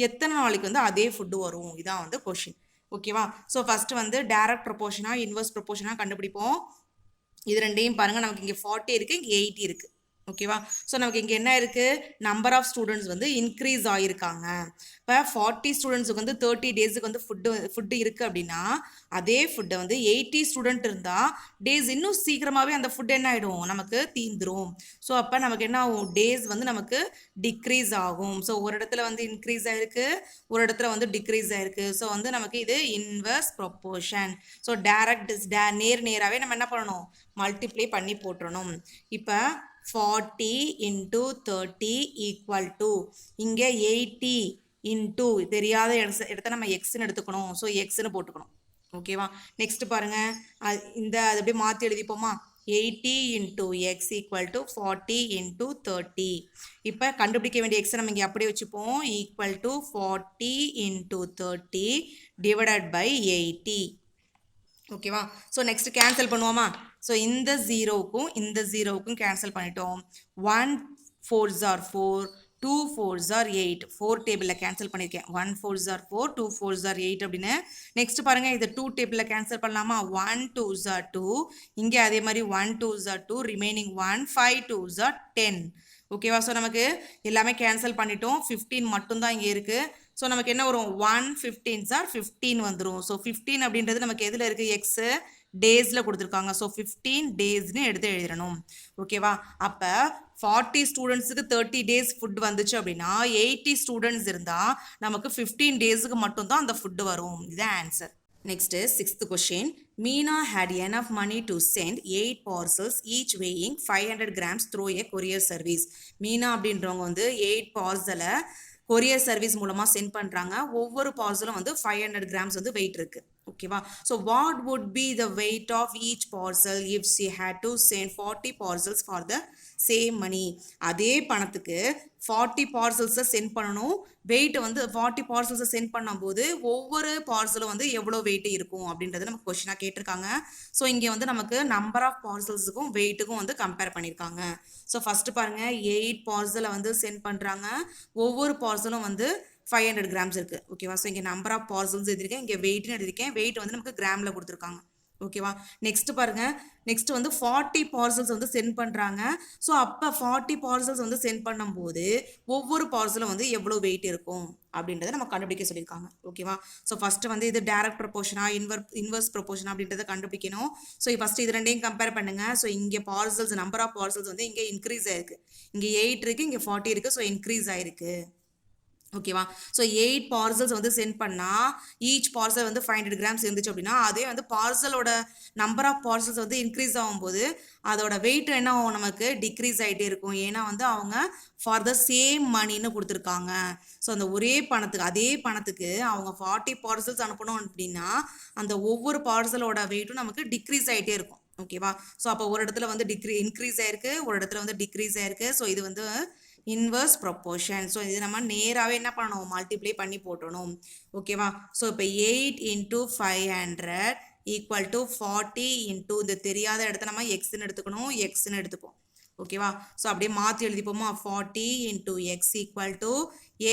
எத்தனை நாளைக்கு வந்து அதே ஃபுட்டு வரும், இதான் வந்து கொஷின். ஓகேவா? ஸோ ஃபஸ்ட்டு வந்து டைரக்ட் ப்ரொபோர்ஷனாக இன்வெர்ஸ் ப்ரொபோர்ஷனாக கண்டுபிடிப்போம். இது ரெண்டையும் பாருங்கள், நமக்கு இங்கே 40 இருக்குது, இங்கே 80 இருக்குது. ஓகேவா? ஸோ நமக்கு இங்கே என்ன இருக்குது, நம்பர் ஆஃப் ஸ்டூடெண்ட்ஸ் வந்து இன்க்ரீஸ் ஆகியிருக்காங்க. இப்போ 40 ஸ்டூடெண்ட்ஸுக்கு வந்து 30 டேஸுக்கு வந்து ஃபுட்டு இருக்குது அப்படின்னா அதே ஃபுட்டை வந்து 80 ஸ்டூடெண்ட் இருந்தால் டேஸ் இன்னும் சீக்கிரமாகவே அந்த ஃபுட் என்ன ஆகிடும், நமக்கு தீந்துரும். ஸோ அப்போ நமக்கு என்ன ஆகும், டேஸ் வந்து நமக்கு டிக்ரீஸ் ஆகும். ஸோ ஒரு இடத்துல வந்து இன்க்ரீஸ் ஆகிருக்கு, ஒரு இடத்துல வந்து டிக்ரீஸ் ஆகிருக்கு. ஸோ வந்து நமக்கு இது இன்வெர்ஸ் ப்ரொப்போர்ஷன். ஸோ நேராகவே நம்ம என்ன பண்ணணும், மல்டிப்ளை பண்ணி போட்டுறணும். இப்போ 40 × 30 = இங்கே 80 × தெரியாத இடத்த நம்ம எக்ஸ்ன்னு எடுத்துக்கணும். ஸோ எக்ஸ்ன்னு போட்டுக்கணும். ஓகேவா? நெக்ஸ்ட் பாருங்கள், அது அப்படியே மாற்றி எழுதிப்போமா. 80 × x = 40 × 30. இப்போ கண்டுபிடிக்க வேண்டிய எக்ஸை நம்ம இங்கே அப்படியே வச்சுப்போம். = 40 × 30 / 80. ஓகேவா? ஸோ நெக்ஸ்ட் கேன்சல் பண்ணுவோமா. ஸோ இந்த 0க்கும் கேன்சல் பண்ணிட்டோம். 1 4s are 4, 2 4s are 8. 4 டேபிளில் கேன்சல் பண்ணியிருக்கேன். 1 4s are 4, 2 4s are 8 அப்படின்னு. நெக்ஸ்ட் பாருங்கள், இது 2 டேபிளில் கேன்சல் பண்ணலாமா. 1 2s are 2, இங்கே அதே மாதிரி 1 2s are 2, remaining 1, 5 2s are 10. ஓகேவா? ஸோ நமக்கு எல்லாமே கேன்சல் பண்ணிட்டோம். 15 மட்டும்தான் இங்கே இருக்குது. ஸோ நமக்கு என்ன வரும், 1 15s are 15 வந்துடும். ஸோ 15 அப்படின்றது நமக்கு எதில் இருக்குது, எக்ஸு டேஸில் கொடுத்துருக்காங்க. ஸோ 15 டேஸ்னு எடுத்து எழுதிடணும். ஓகேவா? அப்போ 40 ஸ்டூடெண்ட்ஸுக்கு 30 டேஸ் ஃபுட் வந்துச்சு அப்படின்னா 80 ஸ்டூடெண்ட்ஸ் இருந்தால் நமக்கு 15 டேஸுக்கு மட்டும்தான் அந்த ஃபுட்டு வரும். இதுதான் answer. Next 6th question, Meena had enough money to send 8 parcels each weighing 500 grams through a courier service. Meena அப்படின்றவங்க வந்து 8 பார்சலை கொரியர் சர்வீஸ் மூலமாக சென்ட் பண்ணுறாங்க. ஒவ்வொரு பார்சலும் வந்து 500 கிராம்ஸ் வந்து வெயிட் இருக்குது. ஓகேவா? So what would be the weight of each parcel if she had to send 40 parcels for the same money? அதே பணத்துக்கு 40 பார்சல்ஸை சென்ட் பண்ணணும். வெயிட் வந்து 40 பார்சல்ஸை சென்ட் பண்ணும்போது ஒவ்வொரு பார்சலும் வந்து எவ்வளோ வெயிட் இருக்கும் அப்படின்றது நமக்கு கொஸ்டினாக கேட்டிருக்காங்க. ஸோ இங்கே வந்து நமக்கு நம்பர் ஆஃப் பார்சல்ஸுக்கும் வெயிட்டுக்கும் வந்து கம்பேர் பண்ணியிருக்காங்க. ஸோ ஃபஸ்ட்டு பாருங்கள், 8 பார்சலை வந்து சென்ட் பண்ணுறாங்க. ஒவ்வொரு பார்சலும் வந்து 500 கிராம்ஸ் இருக்குது. ஓகேவா? ஸோ இங்கே நம்பர் ஆஃப் பார்சல்ஸ் எழுதியிருக்கேன், இங்கே வெயிட்னு எழுதியிருக்கேன். வெயிட் வந்து நமக்கு கிராமில் கொடுத்துருக்காங்க. ஓகேவா? நெக்ஸ்ட் பாருங்க, நெக்ஸ்ட் வந்து 40 பார்சல்ஸ் வந்து சென்ட் பண்ணுறாங்க. ஸோ அப்போ 40 பார்சல்ஸ் வந்து சென்ட் பண்ணும்போது ஒவ்வொரு பார்சலும் வந்து எவ்வளோ வெயிட் இருக்கும் அப்படின்றத நம்ம கண்டுபிடிக்க சொல்லியிருக்காங்க. ஓகேவா? ஸோ ஃபஸ்ட்டு வந்து இது டைரக்ட் ப்ரொபோர்ஷனா இன்வர்ஸ் ப்ரொபோர்ஷனா அப்படின்றத கண்டுபிடிக்கணும். ஸோ ஃபஸ்ட்டு இது ரெண்டையும் கம்பேர் பண்ணுங்க. ஸோ இங்கே பார்சல்ஸ் நம்பர் ஆஃப் பார்சல்ஸ் வந்து இங்கே இன்க்ரீஸ் ஆயிருக்கு. இங்கே 8 இருக்குது, இங்கே 40 இருக்குது. ஸோ இன்க்ரீஸ் ஆயிருக்கு. ஓகேவா? ஸோ 8 பார்சல்ஸ் வந்து சென்ட் பண்ணால் ஈச் பார்சல் வந்து 500 கிராம்ஸ் இருந்துச்சு அப்படின்னா, அதே வந்து பார்சலோட நம்பர் ஆஃப் பார்சல்ஸ் வந்து இன்க்ரீஸ் ஆகும்போது அதோட வெயிட் என்ன ஆகும், நமக்கு டிக்ரீஸ் ஆகிட்டே இருக்கும். ஏன்னா வந்து அவங்க ஃபார் த சேம் மணின்னு கொடுத்துருக்காங்க. ஸோ அந்த ஒரே பணத்துக்கு அதே பணத்துக்கு அவங்க 40 பார்சல்ஸ் அனுப்பணும் அப்படின்னா அந்த ஒவ்வொரு பார்சலோட வெயிட்டும் நமக்கு டிக்ரீஸ் ஆகிட்டே இருக்கும். ஓகேவா? ஸோ அப்போ ஒரு இடத்துல வந்து இன்க்ரீஸ் ஆயிருக்கு, ஒரு இடத்துல வந்து டிக்ரீஸ் ஆயிருக்கு. ஸோ இது வந்து இன்வர்ஸ் ப்ரொப்போர்ஷன். ஸோ இது நம்ம நேராகவே என்ன பண்ணணும், மல்டிப்ளை பண்ணி போட்டணும். ஓகேவா? ஸோ இப்போ 8 × 500 ஈக்குவல் டு 40 இன்ட்டு இந்த தெரியாத இடத்த நம்ம எக்ஸ்ன்னு எடுத்துக்கணும், எக்ஸ்ன்னு எடுத்துப்போம். ஓகேவா? ஸோ அப்படியே மாற்றி எழுதிப்போமா, 40 × x ஈக்குவல் டு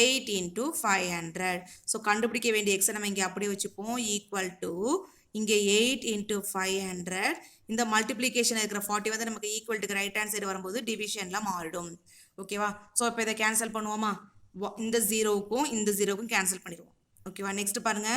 8 × 500. ஸோ கண்டுபிடிக்க வேண்டிய எக்ஸை நம்ம இங்கே அப்படியே வச்சுப்போம், ஈக்குவல் டு இங்கே 8 × 500. இந்த மல்டிப்ளிகேஷன் இருக்கிற 40 வந்து நமக்கு ஈக்குவல்ட்டுக்கு ரைட் ஹேண்ட் சைடு வரும்போது டிவிஷனில் மாறிடும். ஓகேவா? ஸோ இப்போ இதை கேன்சல் பண்ணுவோமா, இந்த ஜீரோவுக்கும் இந்த ஜீரோவுக்கும் கேன்சல் பண்ணிடுவோம். ஓகேவா? நெக்ஸ்ட் பாருங்க,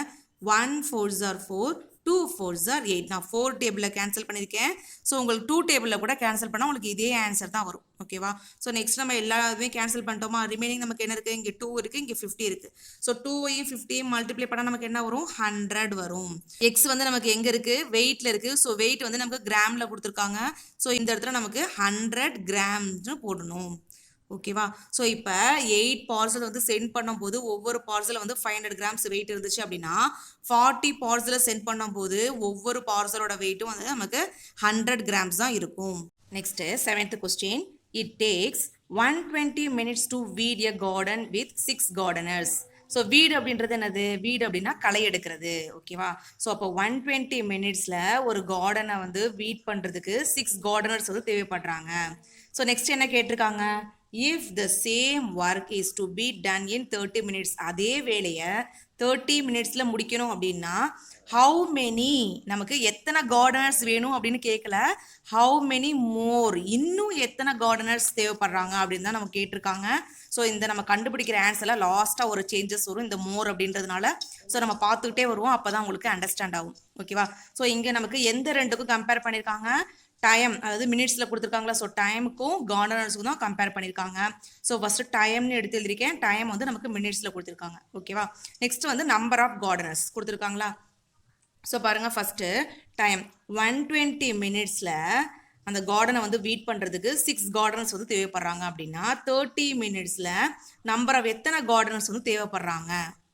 1 4s are 4, 2 4s are 8. நான் 4 டேபிளில் கேன்சல் பண்ணியிருக்கேன். ஸோ உங்களுக்கு 2 டேபிளில் கூட கேன்சல் பண்ணால் உங்களுக்கு இதே ஆன்சர் தான் வரும். ஓகேவா? ஸோ நெக்ஸ்ட் நம்ம எல்லாமே கேன்சல் பண்ணிட்டோமா, ரிமைனிங் நமக்கு என்ன இருக்குது, இங்கே 2 இருக்குது, இங்கே 50 இருக்குது. ஸோ 2ஐயும் 50ஐயும் மல்டிப்ளை பண்ணால் நமக்கு என்ன வரும், 100 வரும். எக்ஸ் வந்து நமக்கு எங்கே இருக்குது, வெயிட்டில் இருக்குது. ஸோ வெயிட் வந்து நமக்கு கிராமில் கொடுத்துருக்காங்க. ஸோ இந்த இடத்துல நமக்கு 100 கிராம்ஸ்னு போடணும். ஓகேவா? ஸோ இப்போ 8 பார்சல் வந்து சென்ட் பண்ணும்போது ஒவ்வொரு பார்சலில் வந்து 500 கிராம்ஸ் வெயிட் இருந்துச்சு அப்படின்னா 40 பார்சலை சென்ட் பண்ணும்போது ஒவ்வொரு பார்சலோட வெயிட்டும் வந்து நமக்கு 100 கிராம்ஸ் தான் இருக்கும். Next 7th question, it tax 120 minutes to weed a garden with 6 gardeners. So வீடு அப்படின்றது என்னது, வீடு அப்படின்னா களை எடுக்கிறது. ஓகேவா? ஸோ அப்போ 120 minutesல ஒரு கார்டனை வந்து வீட் பண்ணுறதுக்கு 6 gardeners வந்து தேவைப்படுறாங்க. ஸோ நெக்ஸ்ட் என்ன கேட்டிருக்காங்க, if the same work is to be done in 30 minutes. அதே வேலையை 30 minutesல முடிக்கணும் அப்படின்னா ஹவு மெனி, நமக்கு எத்தனை கார்டனர்ஸ் வேணும் அப்படின்னு கேட்கல, ஹவு மெனி மோர், இன்னும் எத்தனை கார்டனர்ஸ் தேவைப்படுறாங்க அப்படின்னு தான் நம்ம கேட்டிருக்காங்க. ஸோ இந்த நம்ம கண்டுபிடிக்கிற ஆன்சரில் லாஸ்ட்டாக ஒரு சேஞ்சஸ் வரும் இந்த மோர் அப்படின்றதுனால. ஸோ நம்ம பார்த்துக்கிட்டே வருவோம், அப்போ தான் உங்களுக்கு அண்டர்ஸ்டாண்ட் ஆகும். ஓகேவா? ஸோ இங்கே நமக்கு எந்த ரெண்டுக்கும் கம்பேர் பண்ணியிருக்காங்க, டைம், அதாவது மினிட்ஸில் கொடுத்துருக்காங்களா, ஸோ டைமுக்கும் கார்டனர்ஸுக்கும் தான் கம்பேர் பண்ணியிருக்காங்க. ஸோ ஃபஸ்ட்டு டைம்னு எடுத்து எழுதியிருக்கேன், டைம் வந்து நமக்கு மினிட்ஸில் கொடுத்துருக்காங்க. ஓகேவா? நெக்ஸ்ட் வந்து நம்பர் ஆஃப் கார்டனர்ஸ் கொடுத்துருக்காங்களா. ஸோ பாருங்கள், ஃபஸ்ட்டு டைம் 120 minutesல அந்த கார்டனை வந்து வீட் பண்ணுறதுக்கு 6 கார்டனர்ஸ் வந்து தேவைப்படுறாங்க அப்படின்னா 30 minutesல நம்பர் ஆஃப் எத்தனை கார்டனர்ஸ் வந்து தேவைப்படுறாங்க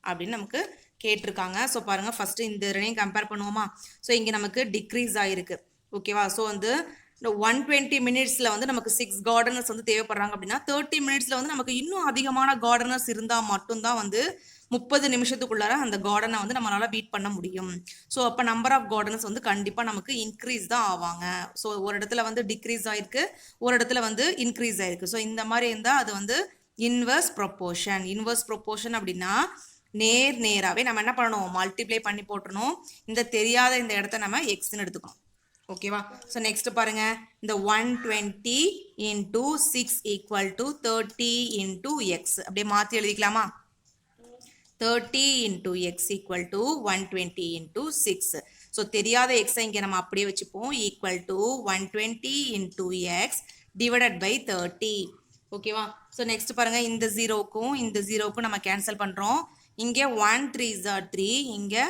அப்படின்னு நமக்கு கேட்டிருக்காங்க. ஸோ பாருங்கள், ஃபஸ்ட்டு இந்த ரெண்டையும் கம்பேர் பண்ணுவோமா. ஸோ இங்கே நமக்கு டிக்ரீஸ் ஆகிருக்கு. ஓகேவா? ஸோ வந்து இந்த 120 minutesல வந்து நமக்கு 6 கார்டனர்ஸ் வந்து தேவைப்படுறாங்க அப்படின்னா 30 minutesல வந்து நமக்கு இன்னும் அதிகமான கார்டனர்ஸ் இருந்தால் மட்டும்தான் வந்து 30 நிமிஷத்துக்குள்ளார அந்த கார்டனை வந்து நம்மளால் வீட் பண்ண முடியும். ஸோ அப்போ நம்பர் ஆஃப் கார்டனர்ஸ் வந்து கண்டிப்பாக நமக்கு இன்க்ரீஸ் தான் ஆவாங்க. ஸோ ஒரு இடத்துல வந்து டிக்ரீஸ் ஆகிருக்கு, ஒரு இடத்துல வந்து இன்க்ரீஸ் ஆகிருக்கு. ஸோ இந்த மாதிரி இருந்தால் அது வந்து இன்வர்ஸ் ப்ரொப்போர்ஷன். இன்வர்ஸ் ப்ரொப்போர்ஷன் அப்படின்னா நேராகவே நம்ம என்ன பண்ணணும், மல்டிப்ளை பண்ணி போட்டுருணும். இந்த தெரியாத இந்த இடத்த நம்ம எக்ஸ்ன்னு எடுத்துக்கணும். ஓகேவா? ஸோ நெக்ஸ்ட் பாருங்க, இந்த 120 × 6 ஈக்குவல் டு 30 × x. அப்படியே மாற்றி எழுதிக்கலாமா, 30 × x ஈக்குவல் டு 120 × 6. ஸோ தெரியாத எக்ஸை இங்கே நம்ம அப்படியே வச்சுப்போம், equal to 120 × x divided by 30. ஓகேவா? ஸோ நெக்ஸ்ட் பாருங்க, இந்த ஜீரோவுக்கும் நம்ம கேன்சல் பண்ணுறோம். இங்கே 1 3s are 3, இங்கே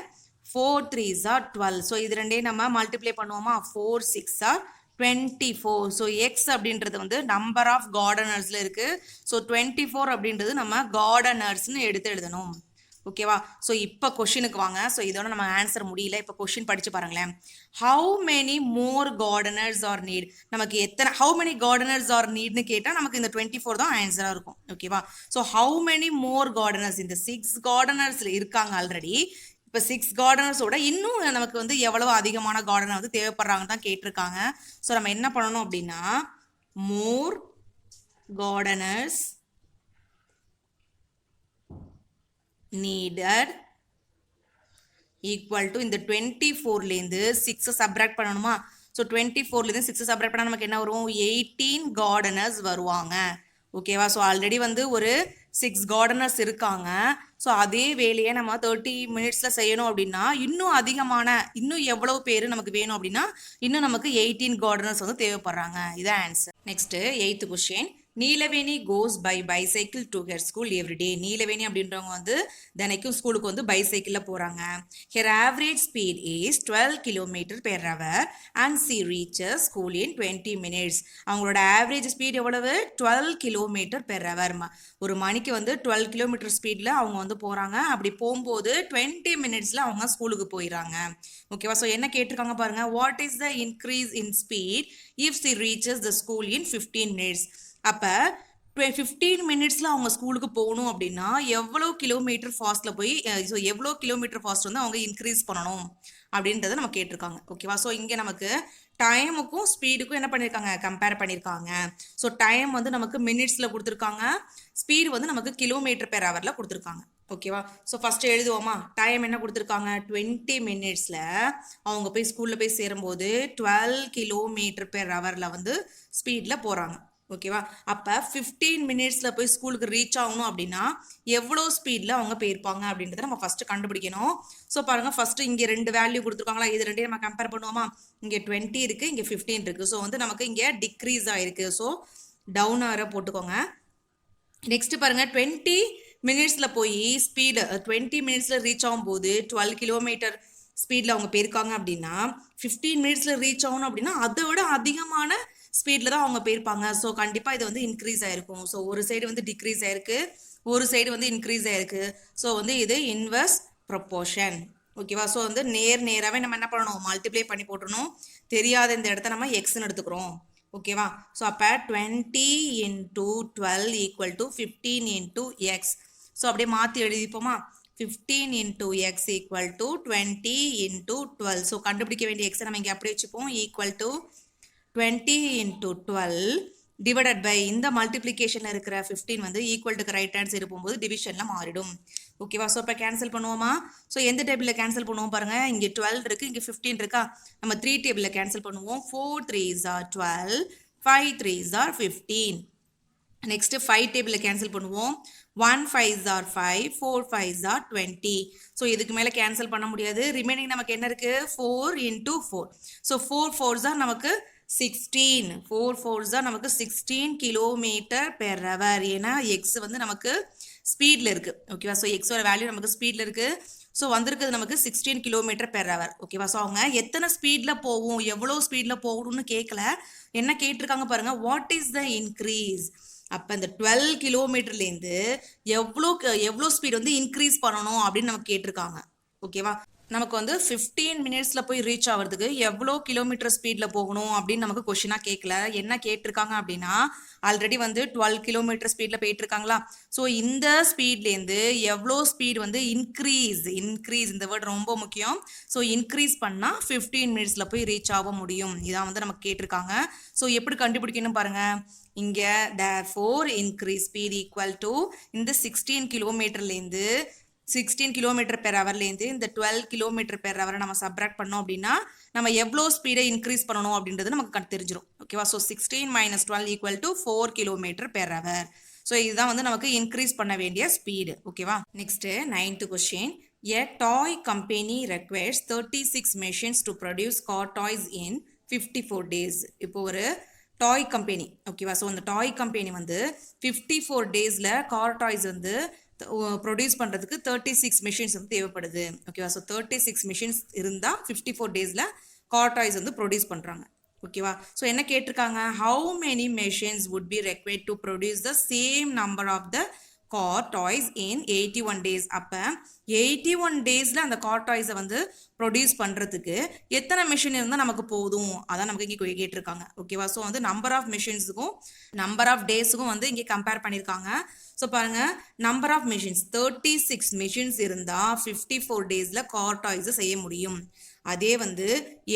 4 3s are 12. ஸோ இது ரெண்டையும் நம்ம மல்டிப்ளை பண்ணுவோமா, 4 6 are 24. ஸோ எக்ஸ் அப்படின்றது வந்து நம்பர் ஆஃப் கார்டனர்ஸில் இருக்குது. ஸோ 24 அப்படின்றது நம்ம கார்டனர்ஸ்னு எடுத்து எழுதணும். ஓகேவா? ஸோ இப்போ கொஷினுக்கு வாங்க. ஸோ இதோட நம்ம ஆன்சர் முடியல. இப்போ கொஷின் படித்து பாருங்களேன். How many more gardeners are need? நமக்கு எத்தனை ஹவு மெனி கார்டனர்ஸ் ஆர் நீட்னு கேட்டால் நமக்கு இந்த 24 தான் ஆன்சராக இருக்கும். ஓகேவா? So how many more gardeners, இந்த 6 கார்டனர்ஸில் இருக்காங்க ஆல்ரெடி. இப்போ 6 கார்டனர்ஸோட இன்னும் நமக்கு வந்து எவ்வளவு அதிகமான கார்டனர் வந்து தேவைப்படுறாங்கன்னு தான் கேட்டிருக்காங்க. ஸோ நம்ம என்ன பண்ணணும் அப்படின்னா, மோர் கார்டனர்ஸ் நீடட் ஈக்குவல் டு இந்த 24லேருந்து 6 சப்ராக்ட் பண்ணணுமா? ஸோ 24லேருந்து 6 சப்ராக்ட் பண்ணால் நமக்கு என்ன வரும்? 18 கார்டனர்ஸ் வருவாங்க. ஓகேவா? ஸோ ஆல்ரெடி வந்து ஒரு 6 கார்டனர்ஸ் இருக்காங்க. ஸோ அதே வேலையை நம்ம 30 மினிட்ஸில் செய்யணும் அப்படின்னா இன்னும் எவ்வளவு பேர் நமக்கு வேணும் அப்படின்னா இன்னும் நமக்கு 18 கார்டனர்ஸ் வந்து தேவைப்படுறாங்க. இதான் answer. Next 8th question. Neelaveni goes by bicycle to her school everyday. Neelaveni அப்படின்றவங்க வந்து தினைக்கும் ஸ்கூலுக்கு வந்து பைசைக்கிளில் போகிறாங்க. Her average speed is 12 km/h and she reaches school in 20 minutes. அவங்களோட ஆவரேஜ் ஸ்பீட் எவ்வளவு? 12 km/h. ஒரு மணிக்கு வந்து 12 km ஸ்பீடில் அவங்க வந்து போகிறாங்க. அப்படி போகும்போது 20 minutesல அவங்க ஸ்கூலுக்கு போயிடறாங்க. ஓகேவா? ஸோ என்ன கேட்டிருக்காங்க பாருங்க. What is the increase in speed if C reaches the school in 15 minutes? அப்போ 15 மினிட்ஸில் அவங்க ஸ்கூலுக்கு போகணும் அப்படின்னா எவ்வளோ கிலோமீட்டர் ஃபாஸ்ட்டில் போய் எவ்வளோ கிலோமீட்டர் ஃபாஸ்ட் வந்து அவங்க இன்க்ரீஸ் பண்ணணும் அப்படின்றத நம்ம கேட்டிருக்காங்க. ஓகேவா? ஸோ இங்கே நமக்கு டைமுக்கும் ஸ்பீடுக்கும் என்ன பண்ணியிருக்காங்க? கம்பேர் பண்ணியிருக்காங்க. ஸோ டைம் வந்து நமக்கு மினிட்ஸில் கொடுத்துருக்காங்க, ஸ்பீடு வந்து நமக்கு km/h கொடுத்துருக்காங்க. ஓகேவா? So first எழுதுவோமா? டைம் என்ன கொடுத்துருக்காங்க? 20 மினிட்ஸில் அவங்க போய் ஸ்கூலில் போய் சேரும்போது 12 km/h வந்து ஸ்பீடில் போகிறாங்க. ஓகேவா? அப்போ 15 மினிட்ஸில் போய் ஸ்கூலுக்கு ரீச் ஆகணும் அப்படின்னா எவ்வளோ ஸ்பீடில் அவங்க போயிருப்பாங்க அப்படின்றத நம்ம ஃபஸ்ட்டு கண்டுபிடிக்கணும். ஸோ பாருங்கள், ஃபஸ்ட்டு இங்கே 2 வேல்யூ கொடுத்துருக்காங்களா? இது ரெண்டையும் நம்ம கம்பேர் பண்ணுவோமா? இங்கே 20 இருக்குது, இங்கே 15 இருக்குது. ஸோ வந்து நமக்கு இங்கே டிக்ரீஸ் ஆகிருக்கு. ஸோ டவுன் ஆகிற போட்டுக்கோங்க. நெக்ஸ்ட்டு பாருங்கள், 20 மினிட்ஸில் போய் ஸ்பீடு 20 மினிட்ஸில் ரீச் ஆகும்போது 12 km ஸ்பீடில் அவங்க போயிருக்காங்க அப்படின்னா 15 மினிட்ஸில் ரீச் ஆகணும் அப்படின்னா அதை விட அதிகமான ஸ்பீடில் தான் அவங்க போயிருப்பாங்க. ஸோ கண்டிப்பாக இது வந்து இன்க்ரீஸ் ஆகிருக்கும். ஸோ ஒரு சைடு வந்து டிக்ரீஸ் ஆகிருக்கு, ஒரு சைடு வந்து இன்க்ரீஸ் ஆகிருக்கு. ஸோ வந்து இது இன்வெர்ஸ் ப்ரொப்போர்ஷன். ஓகேவா? ஸோ வந்து நேராகவே நம்ம என்ன பண்ணணும்? மல்டிப்ளை பண்ணி போட்டுருணும். தெரியாத இந்த இடத்த நம்ம எக்ஸ்ன்னு எடுத்துக்கிறோம். ஓகேவா? ஸோ அப்போ 20 × 12 = 15 × x. ஸோ அப்படியே மாற்றி எழுதிப்போமா? 15 × x = 20 × 12. ஸோ கண்டுபிடிக்க வேண்டிய எக்ஸை நம்ம இங்கே அப்படியே வச்சுப்போம். = 20 × 12 டிவைடட் பை இந்த மல்டிப்ளிகேஷனில் இருக்கிற 15 வந்து ஈக்குவல்ட்டுக்கு ரைட் ஹேண்ட் சைடு போகும்போது டிவிஷனில் மாறிடும். ஓகேவா? ஸோ இப்போ கேன்சல் பண்ணுவோமா? ஸோ எந்த டேபிளில் கேன்சல் பண்ணுவோம் பாருங்கள். இங்கே 12 இருக்குது, இங்கே 15 இருக்கா? நம்ம 3 டேபிளில் கேன்சல் பண்ணுவோம். 4 3s are 12, 5 3s are 15. Next 5 டேபிளில் கேன்சல் பண்ணுவோம். 1 5s are 5, 4 5s are 20. So இதுக்கு மேலே கேன்சல் பண்ண முடியாது. ரிமைனிங் நமக்கு என்ன இருக்குது? 4 × 4. ஸோ 4 4s are நமக்கு 16. 4 4s are நமக்கு 16 km/h. ஏன்னா எக்ஸ் வந்து நமக்கு ஸ்பீடில் இருக்குது. ஓகேவா? ஸோ எக்ஸோட வேல்யூ நமக்கு ஸ்பீடில் இருக்குது. ஸோ வந்திருக்குது நமக்கு 16 km/h. ஓகேவா? ஸோ அவங்க எத்தனை ஸ்பீடில் போகும், எவ்வளோ ஸ்பீடில் போகணும்னு கேட்கல. என்ன கேட்டிருக்காங்க பாருங்கள், வாட் இஸ் த இன்க்ரீஸ்? அப்போ இந்த 12 கிலோமீட்டர்லேருந்து எவ்வளோ ஸ்பீட் வந்து இன்க்ரீஸ் பண்ணணும் அப்படின்னு நமக்கு கேட்டிருக்காங்க. ஓகேவா? நமக்கு வந்து 15 மினிட்ஸில் போய் ரீச் ஆகிறதுக்கு எவ்வளோ கிலோமீட்டர் ஸ்பீடில் போகணும் அப்படின்னு நமக்கு கொஷினாக கேட்கல. என்ன கேட்டிருக்காங்க அப்படின்னா ஆல்ரெடி வந்து 12 கிலோமீட்டர் ஸ்பீடில் போயிட்டுருக்காங்களா? ஸோ இந்த ஸ்பீட்லேருந்து எவ்வளோ ஸ்பீட் வந்து இன்க்ரீஸ் இந்த வேர்டு ரொம்ப முக்கியம். ஸோ இன்க்ரீஸ் பண்ணால் 15 மினிட்ஸில் போய் ரீச் ஆக முடியும். இதான் வந்து நமக்கு கேட்டிருக்காங்க. ஸோ எப்படி கண்டுபிடிக்கணும் பாருங்கள். இங்கே therefore increase speed equal to இந்த 16 கிலோமீட்டர்லேருந்து 16 km/h இந்த 12 km/h நம்ம சப்ராக்ட் பண்ணோம் அப்படின்னா நம்ம எவ்வளோ ஸ்பீடை இன்க்ரீஸ் பண்ணணும் அப்படின்றது நமக்கு தெரிஞ்சிடும். ஓகேவா? So 16 - 12 = 4 km/h. ஸோ இதுதான் வந்து நமக்கு இன்க்ரீஸ் பண்ண வேண்டிய ஸ்பீடு. ஓகேவா? Next 9th question. A toy company requires 36 machines to produce car toys in 54 days. இப்போ ஒரு டாய் கம்பெனி. ஓகேவா? ஸோ அந்த டாய் கம்பெனி வந்து 54 டேஸில் கார் டாய்ஸ் வந்து ப்ரொடியூஸ் பண்ணுறதுக்கு 36 மிஷின்ஸ் வந்து தேவைப்படுது. ஓகேவா? ஸோ 36 மிஷின்ஸ் இருந்தால் 54 டேஸில் கார் டாய்ஸ் வந்து ப்ரொடியூஸ் பண்ணுறாங்க. ஓகேவா? ஸோ என்ன கேட்டிருக்காங்க, how many machines would be required to produce the same number of the car toys in 81 days. அப்போ 81 டேஸில் அந்த கார் டாய்ஸை வந்து ப்ரொடியூஸ் பண்ணுறதுக்கு எத்தனை மிஷின் இருந்தால் நமக்கு போதும், அதான் நமக்கு இங்கே கேட்டிருக்காங்க. ஓகேவா? ஸோ வந்து நம்பர் ஆஃப் மிஷின்ஸுக்கும் நம்பர் ஆஃப் டேஸுக்கும் வந்து இங்கே கம்பேர் பண்ணியிருக்காங்க. ஸோ பாருங்கள், நம்பர் ஆஃப் மிஷின்ஸ் 36 மிஷின்ஸ் இருந்தால் 54 டேஸில் கார் டாய்ஸை செய்ய முடியும். அதே வந்து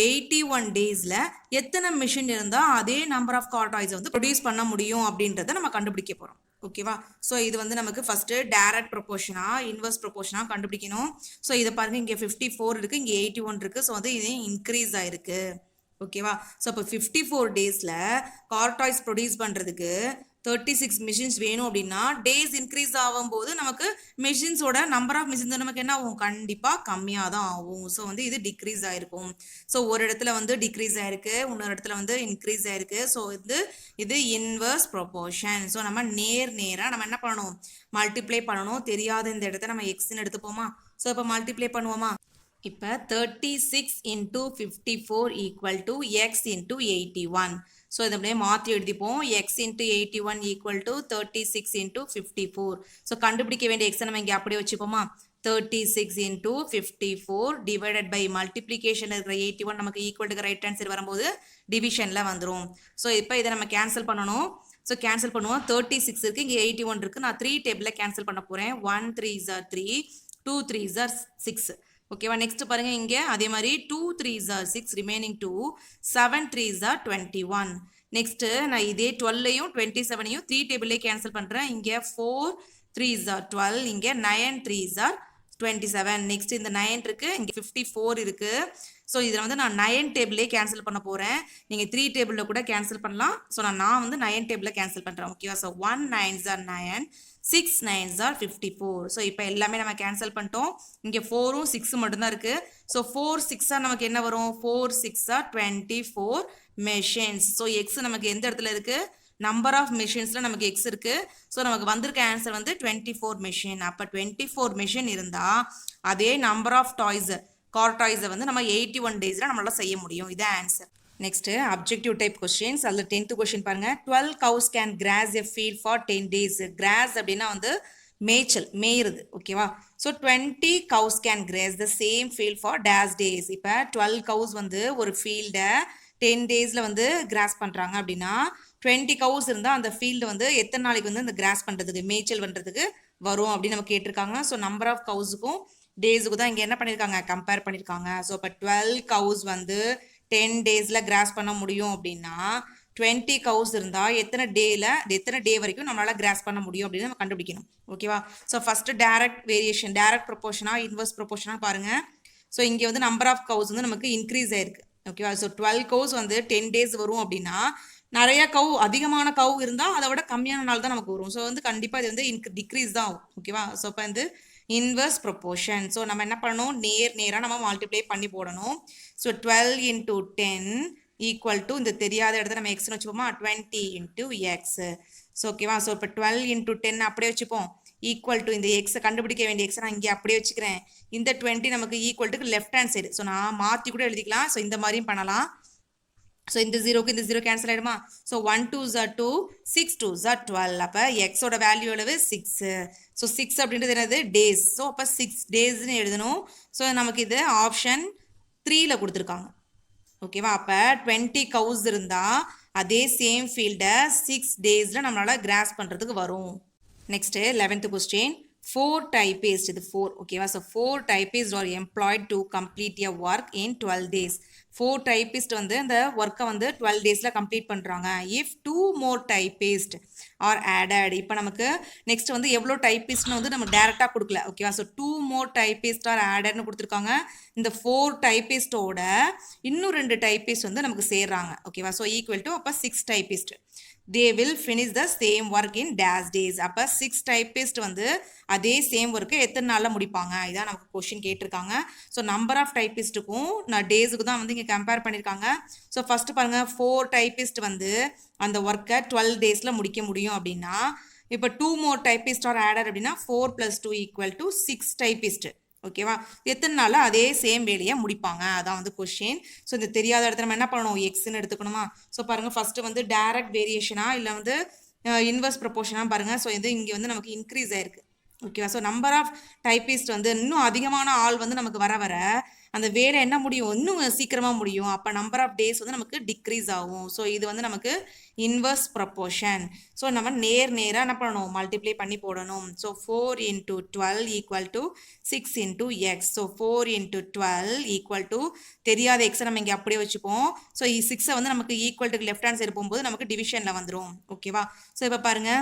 81 டேஸில் எத்தனை மிஷின் இருந்தால் அதே நம்பர் ஆஃப் கார் டாய்ஸை வந்து ப்ரொடியூஸ் பண்ண முடியும் அப்படின்றத நம்ம கண்டுபிடிக்க போகிறோம். ஓகேவா? ஸோ இது வந்து நமக்கு ஃபஸ்ட்டு டைரக்ட் ப்ரொபோர்ஷனா இன்வெர்ஸ் ப்ரொபோர்ஷனா கண்டுபிடிக்கணும். ஸோ இதை பாருங்கள், இங்கே 54 இருக்குது, இங்கே 81 இருக்குது. ஸோ வந்து இது இன்க்ரீஸ் ஆயிருக்கு. ஓகேவா? ஸோ இப்போ 54 டேஸில் கார் டாய்ஸ் ப்ரொடியூஸ் பண்ணுறதுக்கு 36 மிஷின்ஸ் வேணும் அப்படின்னா டேஸ் இன்க்ரீஸ் ஆகும்போது நமக்கு மிஷின்ஸோட நம்பர் ஆஃப் மிஷின்ஸ் நமக்கு என்ன ஆகும், கண்டிப்பாக கம்மியாக தான் ஆகும். ஸோ வந்து இது டிக்ரீஸ் ஆகிருக்கும். ஸோ ஒரு இடத்துல வந்து டிக்ரீஸ் ஆகிருக்கு, இன்னொரு இடத்துல வந்து இன்க்ரீஸ் ஆகிருக்கு. ஸோ இது இன்வர்ஸ் ப்ரொபோர்ஷன். ஸோ நம்ம நேராக நம்ம என்ன பண்ணணும், மல்டிப்ளை பண்ணணும். தெரியாத இந்த இடத்த நம்ம எக்ஸ்ன்னு எடுத்துப்போமா? ஸோ இப்போ மல்டிப்ளை பண்ணுவோமா? இப்போ 36 into 54 equal to x into 81. So இதை அப்படியே மாற்றி எழுதிப்போம். எக்ஸ் into 81 equal to 36 into 54. So கண்டுபிடிக்க வேண்டிய எக்ஸை நம்ம இங்கே அப்படியே வச்சுப்போமா? 36 into 54 டிவைடட் பை மல்டிப்ளிகேஷன் இருக்கிற 81 நமக்கு equal to right hand side வரும்போது டிவிஷனில் வந்துடும். ஸோ இப்போ இதை நம்ம கேன்சல் பண்ணணும். ஸோ கேன்சல் பண்ணுவோம். 36 இருக்குது, இங்கே 81 இருக்குது. நான் 3 டேபிளில் கேன்சல் பண்ண போகிறேன். 1 3s are 3, 2 3s are 6. ஓகேவா? நெக்ஸ்ட் பாருங்க, இங்கே அதே மாதிரி 2 3s are 6, remaining 2, 7 3s are 21. Next நான் இதே 12ஐயும் 27ஐயும் 3 டேபிள்லேயே கேன்சல் பண்ணுறேன். இங்கே 4 3s are 12, இங்கே 9 3s are 27. நெக்ஸ்ட் இந்த 9 இருக்கு, இங்கே 54 இருக்கு. ஸோ இதில் வந்து நான் 9 டேபிளே கேன்சல் பண்ண போகிறேன். நீங்கள் 3 டேபிளில் கூட கேன்சல் பண்ணலாம். ஸோ நான் வந்து 9 டேபிளில் கேன்சல் பண்ணுறேன். ஓகேவா? So 1 9s are 9, 6 9s are 54. So இப்போ எல்லாமே நம்ம கேன்சல் பண்ணிட்டோம். இங்கே 4ம் 6 மட்டும்தான் இருக்குது. ஸோ 4 6 நமக்கு என்ன வரும்? 4 6 are 24 மெஷின்ஸ். ஸோ எக்ஸ் நமக்கு எந்த இடத்துல இருக்குது? நம்பர் ஆஃப் மிஷின்ஸில் நமக்கு எக்ஸ் இருக்குது. ஸோ நமக்கு வந்திருக்க ஆன்சர் வந்து 24 மிஷின். அப்போ 24 மிஷின் இருந்தால் அதே நம்பர் ஆஃப் டாய்ஸ் கார் டாய்ஸை வந்து நம்ம 81 டேஸில் நம்மளால் செய்ய முடியும். இதான் answer. Next objective type questions. அதில் 10th கொஸ்டின் பாருங்க. 12 cows can graze a field for 10 days. Cross அப்படின்னா வந்து மேய்ச்சல், மேயுறது. ஓகேவா? So 20 cows can graze the same field for dash days. இப்போ 12 cows வந்து ஒரு ஃபீல்டை 10 டேஸில் வந்து கிராஸ் பண்ணுறாங்க அப்படின்னா 20 cows இருந்தால் அந்த ஃபீல்டு வந்து எத்தனை நாளைக்கு வந்து இந்த கிராஸ் பண்ணுறதுக்கு, மேய்ச்சல் பண்ணுறதுக்கு வரும் அப்படின்னு நம்ம கேட்டிருக்காங்க. ஸோ நம்பர் ஆஃப் கவுஸுக்கும் டேஸுக்கு தான் இங்கே என்ன பண்ணியிருக்காங்க, கம்பேர் பண்ணியிருக்காங்க. ஸோ இப்போ 12 cows வந்து 10 டேஸில் கிராஸ் பண்ண முடியும் அப்படின்னா 20 cows இருந்தால் எத்தனை டே வரைக்கும் நம்மளால் கிராஸ் பண்ண முடியும் அப்படின்னு நம்ம கண்டுபிடிக்கணும். ஓகேவா? So first direct variation, direct ப்ரொபோர்ஷனா இன்வெர்ஸ் ப்ரொபோர்ஷனாக பாருங்கள். ஸோ இங்கே வந்து நம்பர் ஆஃப் கவுஸ் வந்து நமக்கு இன்க்ரீஸ் ஆயிருக்கு. ஓகேவா? ஸோ 12 cows வந்து 10 டேஸ் வரும் அப்படின்னா நிறைய அதிகமான கவு இருந்தால் அதை விட கம்மியான நாள் தான் நமக்கு வரும். ஸோ வந்து கண்டிப்பாக இது வந்து டிக்ரீஸ் தான் ஆகும். ஓகேவா? ஸோ இப்போ வந்து இன்வெர்ஸ் ப்ரொபோர்ஷன். ஸோ நம்ம என்ன பண்ணணும், நேராக நம்ம மல்டிப்ளை பண்ணி போடணும். ஸோ 12 into 10 ஈக்குவல் டு இந்த தெரியாத இடத்துல நம்ம எக்ஸ்னு வச்சுப்போமா, 20 into x. ஸோ ஓகேவா? ஸோ இப்போ 12 into 10 அப்படியே வச்சுப்போம். ஈக்குவல் டு இந்த எக்ஸை கண்டுபிடிக்க வேண்டிய எக்ஸை நான் இங்கே அப்படியே வச்சுக்கிறேன். இந்த 20 நமக்கு equal to left hand side. So நான் மாற்றி கூட எழுதிக்கலாம். ஸோ இந்த மாதிரியும் பண்ணலாம். ஸோ இந்த ஜீரோக்கு இந்த ஜீரோ கேன்சல் ஆகிடுமா? So 1 2s are 2, 6 2s are 12. அப்போ எக்ஸோட வேல்யூ அளவு 6. ஸோ 6 அப்படின்றது என்னது, டேஸ். ஸோ அப்போ 6 டேஸ்ன்னு எழுதணும். ஸோ நமக்கு இது ஆப்ஷன் 3ல் கொடுத்துருக்காங்க. ஓகேவா? அப்போ 20 cows இருந்தால் அதே சேம் ஃபீல்டை 6 டேஸில் நம்மளால் கிராஸ் பண்ணுறதுக்கு வரும். Next 11th question. 4 typists, இது 4. ஓகேவா? So 4 typists are employed to complete a work in 12 days. 4 typists வந்து இந்த ஒர்க்கை வந்து 12 டேஸில் கம்ப்ளீட் பண்ணுறாங்க. If 2 more typists are added. இப்போ நமக்கு நெக்ஸ்ட் வந்து எவ்வளோ டைப்பிஸ்ட்னு வந்து நம்ம டேரெக்டாக கொடுக்கல. ஓகேவா? ஸோ 2 more typists are addedனு கொடுத்துருக்காங்க. இந்த 4 டைப்பிஸ்டோட இன்னும் 2 டைப்பிஸ்ட் வந்து நமக்கு சேர்றாங்க. ஓகேவா? ஸோ ஈக்குவல் டு அப்போ 6 typist. they will finish the same work in dash days. அப்போ 6 typist வந்து அதே சேம் ஒர்க்கை எத்தனை நாளில் முடிப்பாங்க, இதான் நமக்கு கொஸ்டின் கேட்டிருக்காங்க. ஸோ நம்பர் ஆஃப் டைப்பிஸ்ட்டுக்கும் நான் டேஸுக்கு தான் வந்து இங்கே கம்பேர் பண்ணியிருக்காங்க. ஸோ ஃபஸ்ட்டு பாருங்கள், 4 typist வந்து அந்த ஒர்க்கை 12 டேஸில் முடிக்க முடியும் அப்படின்னா இப்போ 2 more typist are added அப்படின்னா 4 + 2 = 6 typist. ஓகேவா? எத்தனை நாள்ல அதே சேம் வேலையை முடிப்பாங்க அதான் வந்து கொஸ்டின். ஸோ இந்த தெரியாத இடத்துல நம்ம என்ன பண்ணணும், எக்ஸ்ன்னு எடுத்துக்கணுமா? ஸோ பாருங்க ஃபர்ஸ்ட் வந்து டைரக்ட் வேரியேஷனா இல்லை வந்து இன்வர்ஸ் ப்ரொபோர்ஷனா பாருங்க. ஸோ இது இங்கே வந்து நமக்கு இன்க்ரீஸ் ஆயிருக்கு. ஓகேவா? ஸோ நம்பர் ஆஃப் டைப்பிஸ்ட் வந்து இன்னும் அதிகமான ஆள் வந்து நமக்கு வர வர அந்த வேலை என்ன முடியும், இன்னும் சீக்கிரமாக முடியும். அப்போ நம்பர் ஆஃப் டேஸ் வந்து நமக்கு டிக்ரீஸ் ஆகும். ஸோ இது வந்து நமக்கு இன்வர்ஸ் ப்ரொபோர்ஷன். ஸோ நம்ம நேராக என்ன பண்ணணும், மல்டிப்ளை பண்ணி போடணும். So 4 × 12 equal to 6 × X. So 4 × 12 equal to தெரியாத எக்ஸை நம்ம இங்கே அப்படியே வச்சுப்போம். ஸோ 6 வந்து நமக்கு equal to left hand side போகும்போது நமக்கு டிவிஷனில் வந்துடும். ஓகேவா? ஸோ இப்போ பாருங்க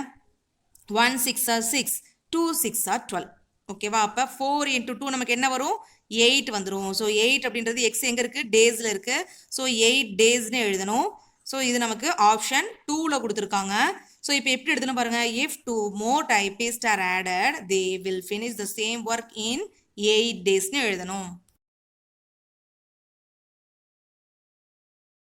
1 6 are 6, 2 6 are 12. ஓகேவா? அப்போ 4 × 2 நமக்கு என்ன வரும், 8 வந்துடும். ஸோ 8 அப்படின்றது எக்ஸ் எங்கே இருக்குது, டேஸில் இருக்குது. ஸோ 8 டேஸ்னு எழுதணும். ஸோ இது நமக்கு ஆப்ஷன் 2ல் கொடுத்துருக்காங்க. ஸோ இப்போ எப்படி எழுதணும் பாருங்கள், if 2 more typists are added they will finish the same work in 8 daysனு எழுதணும்.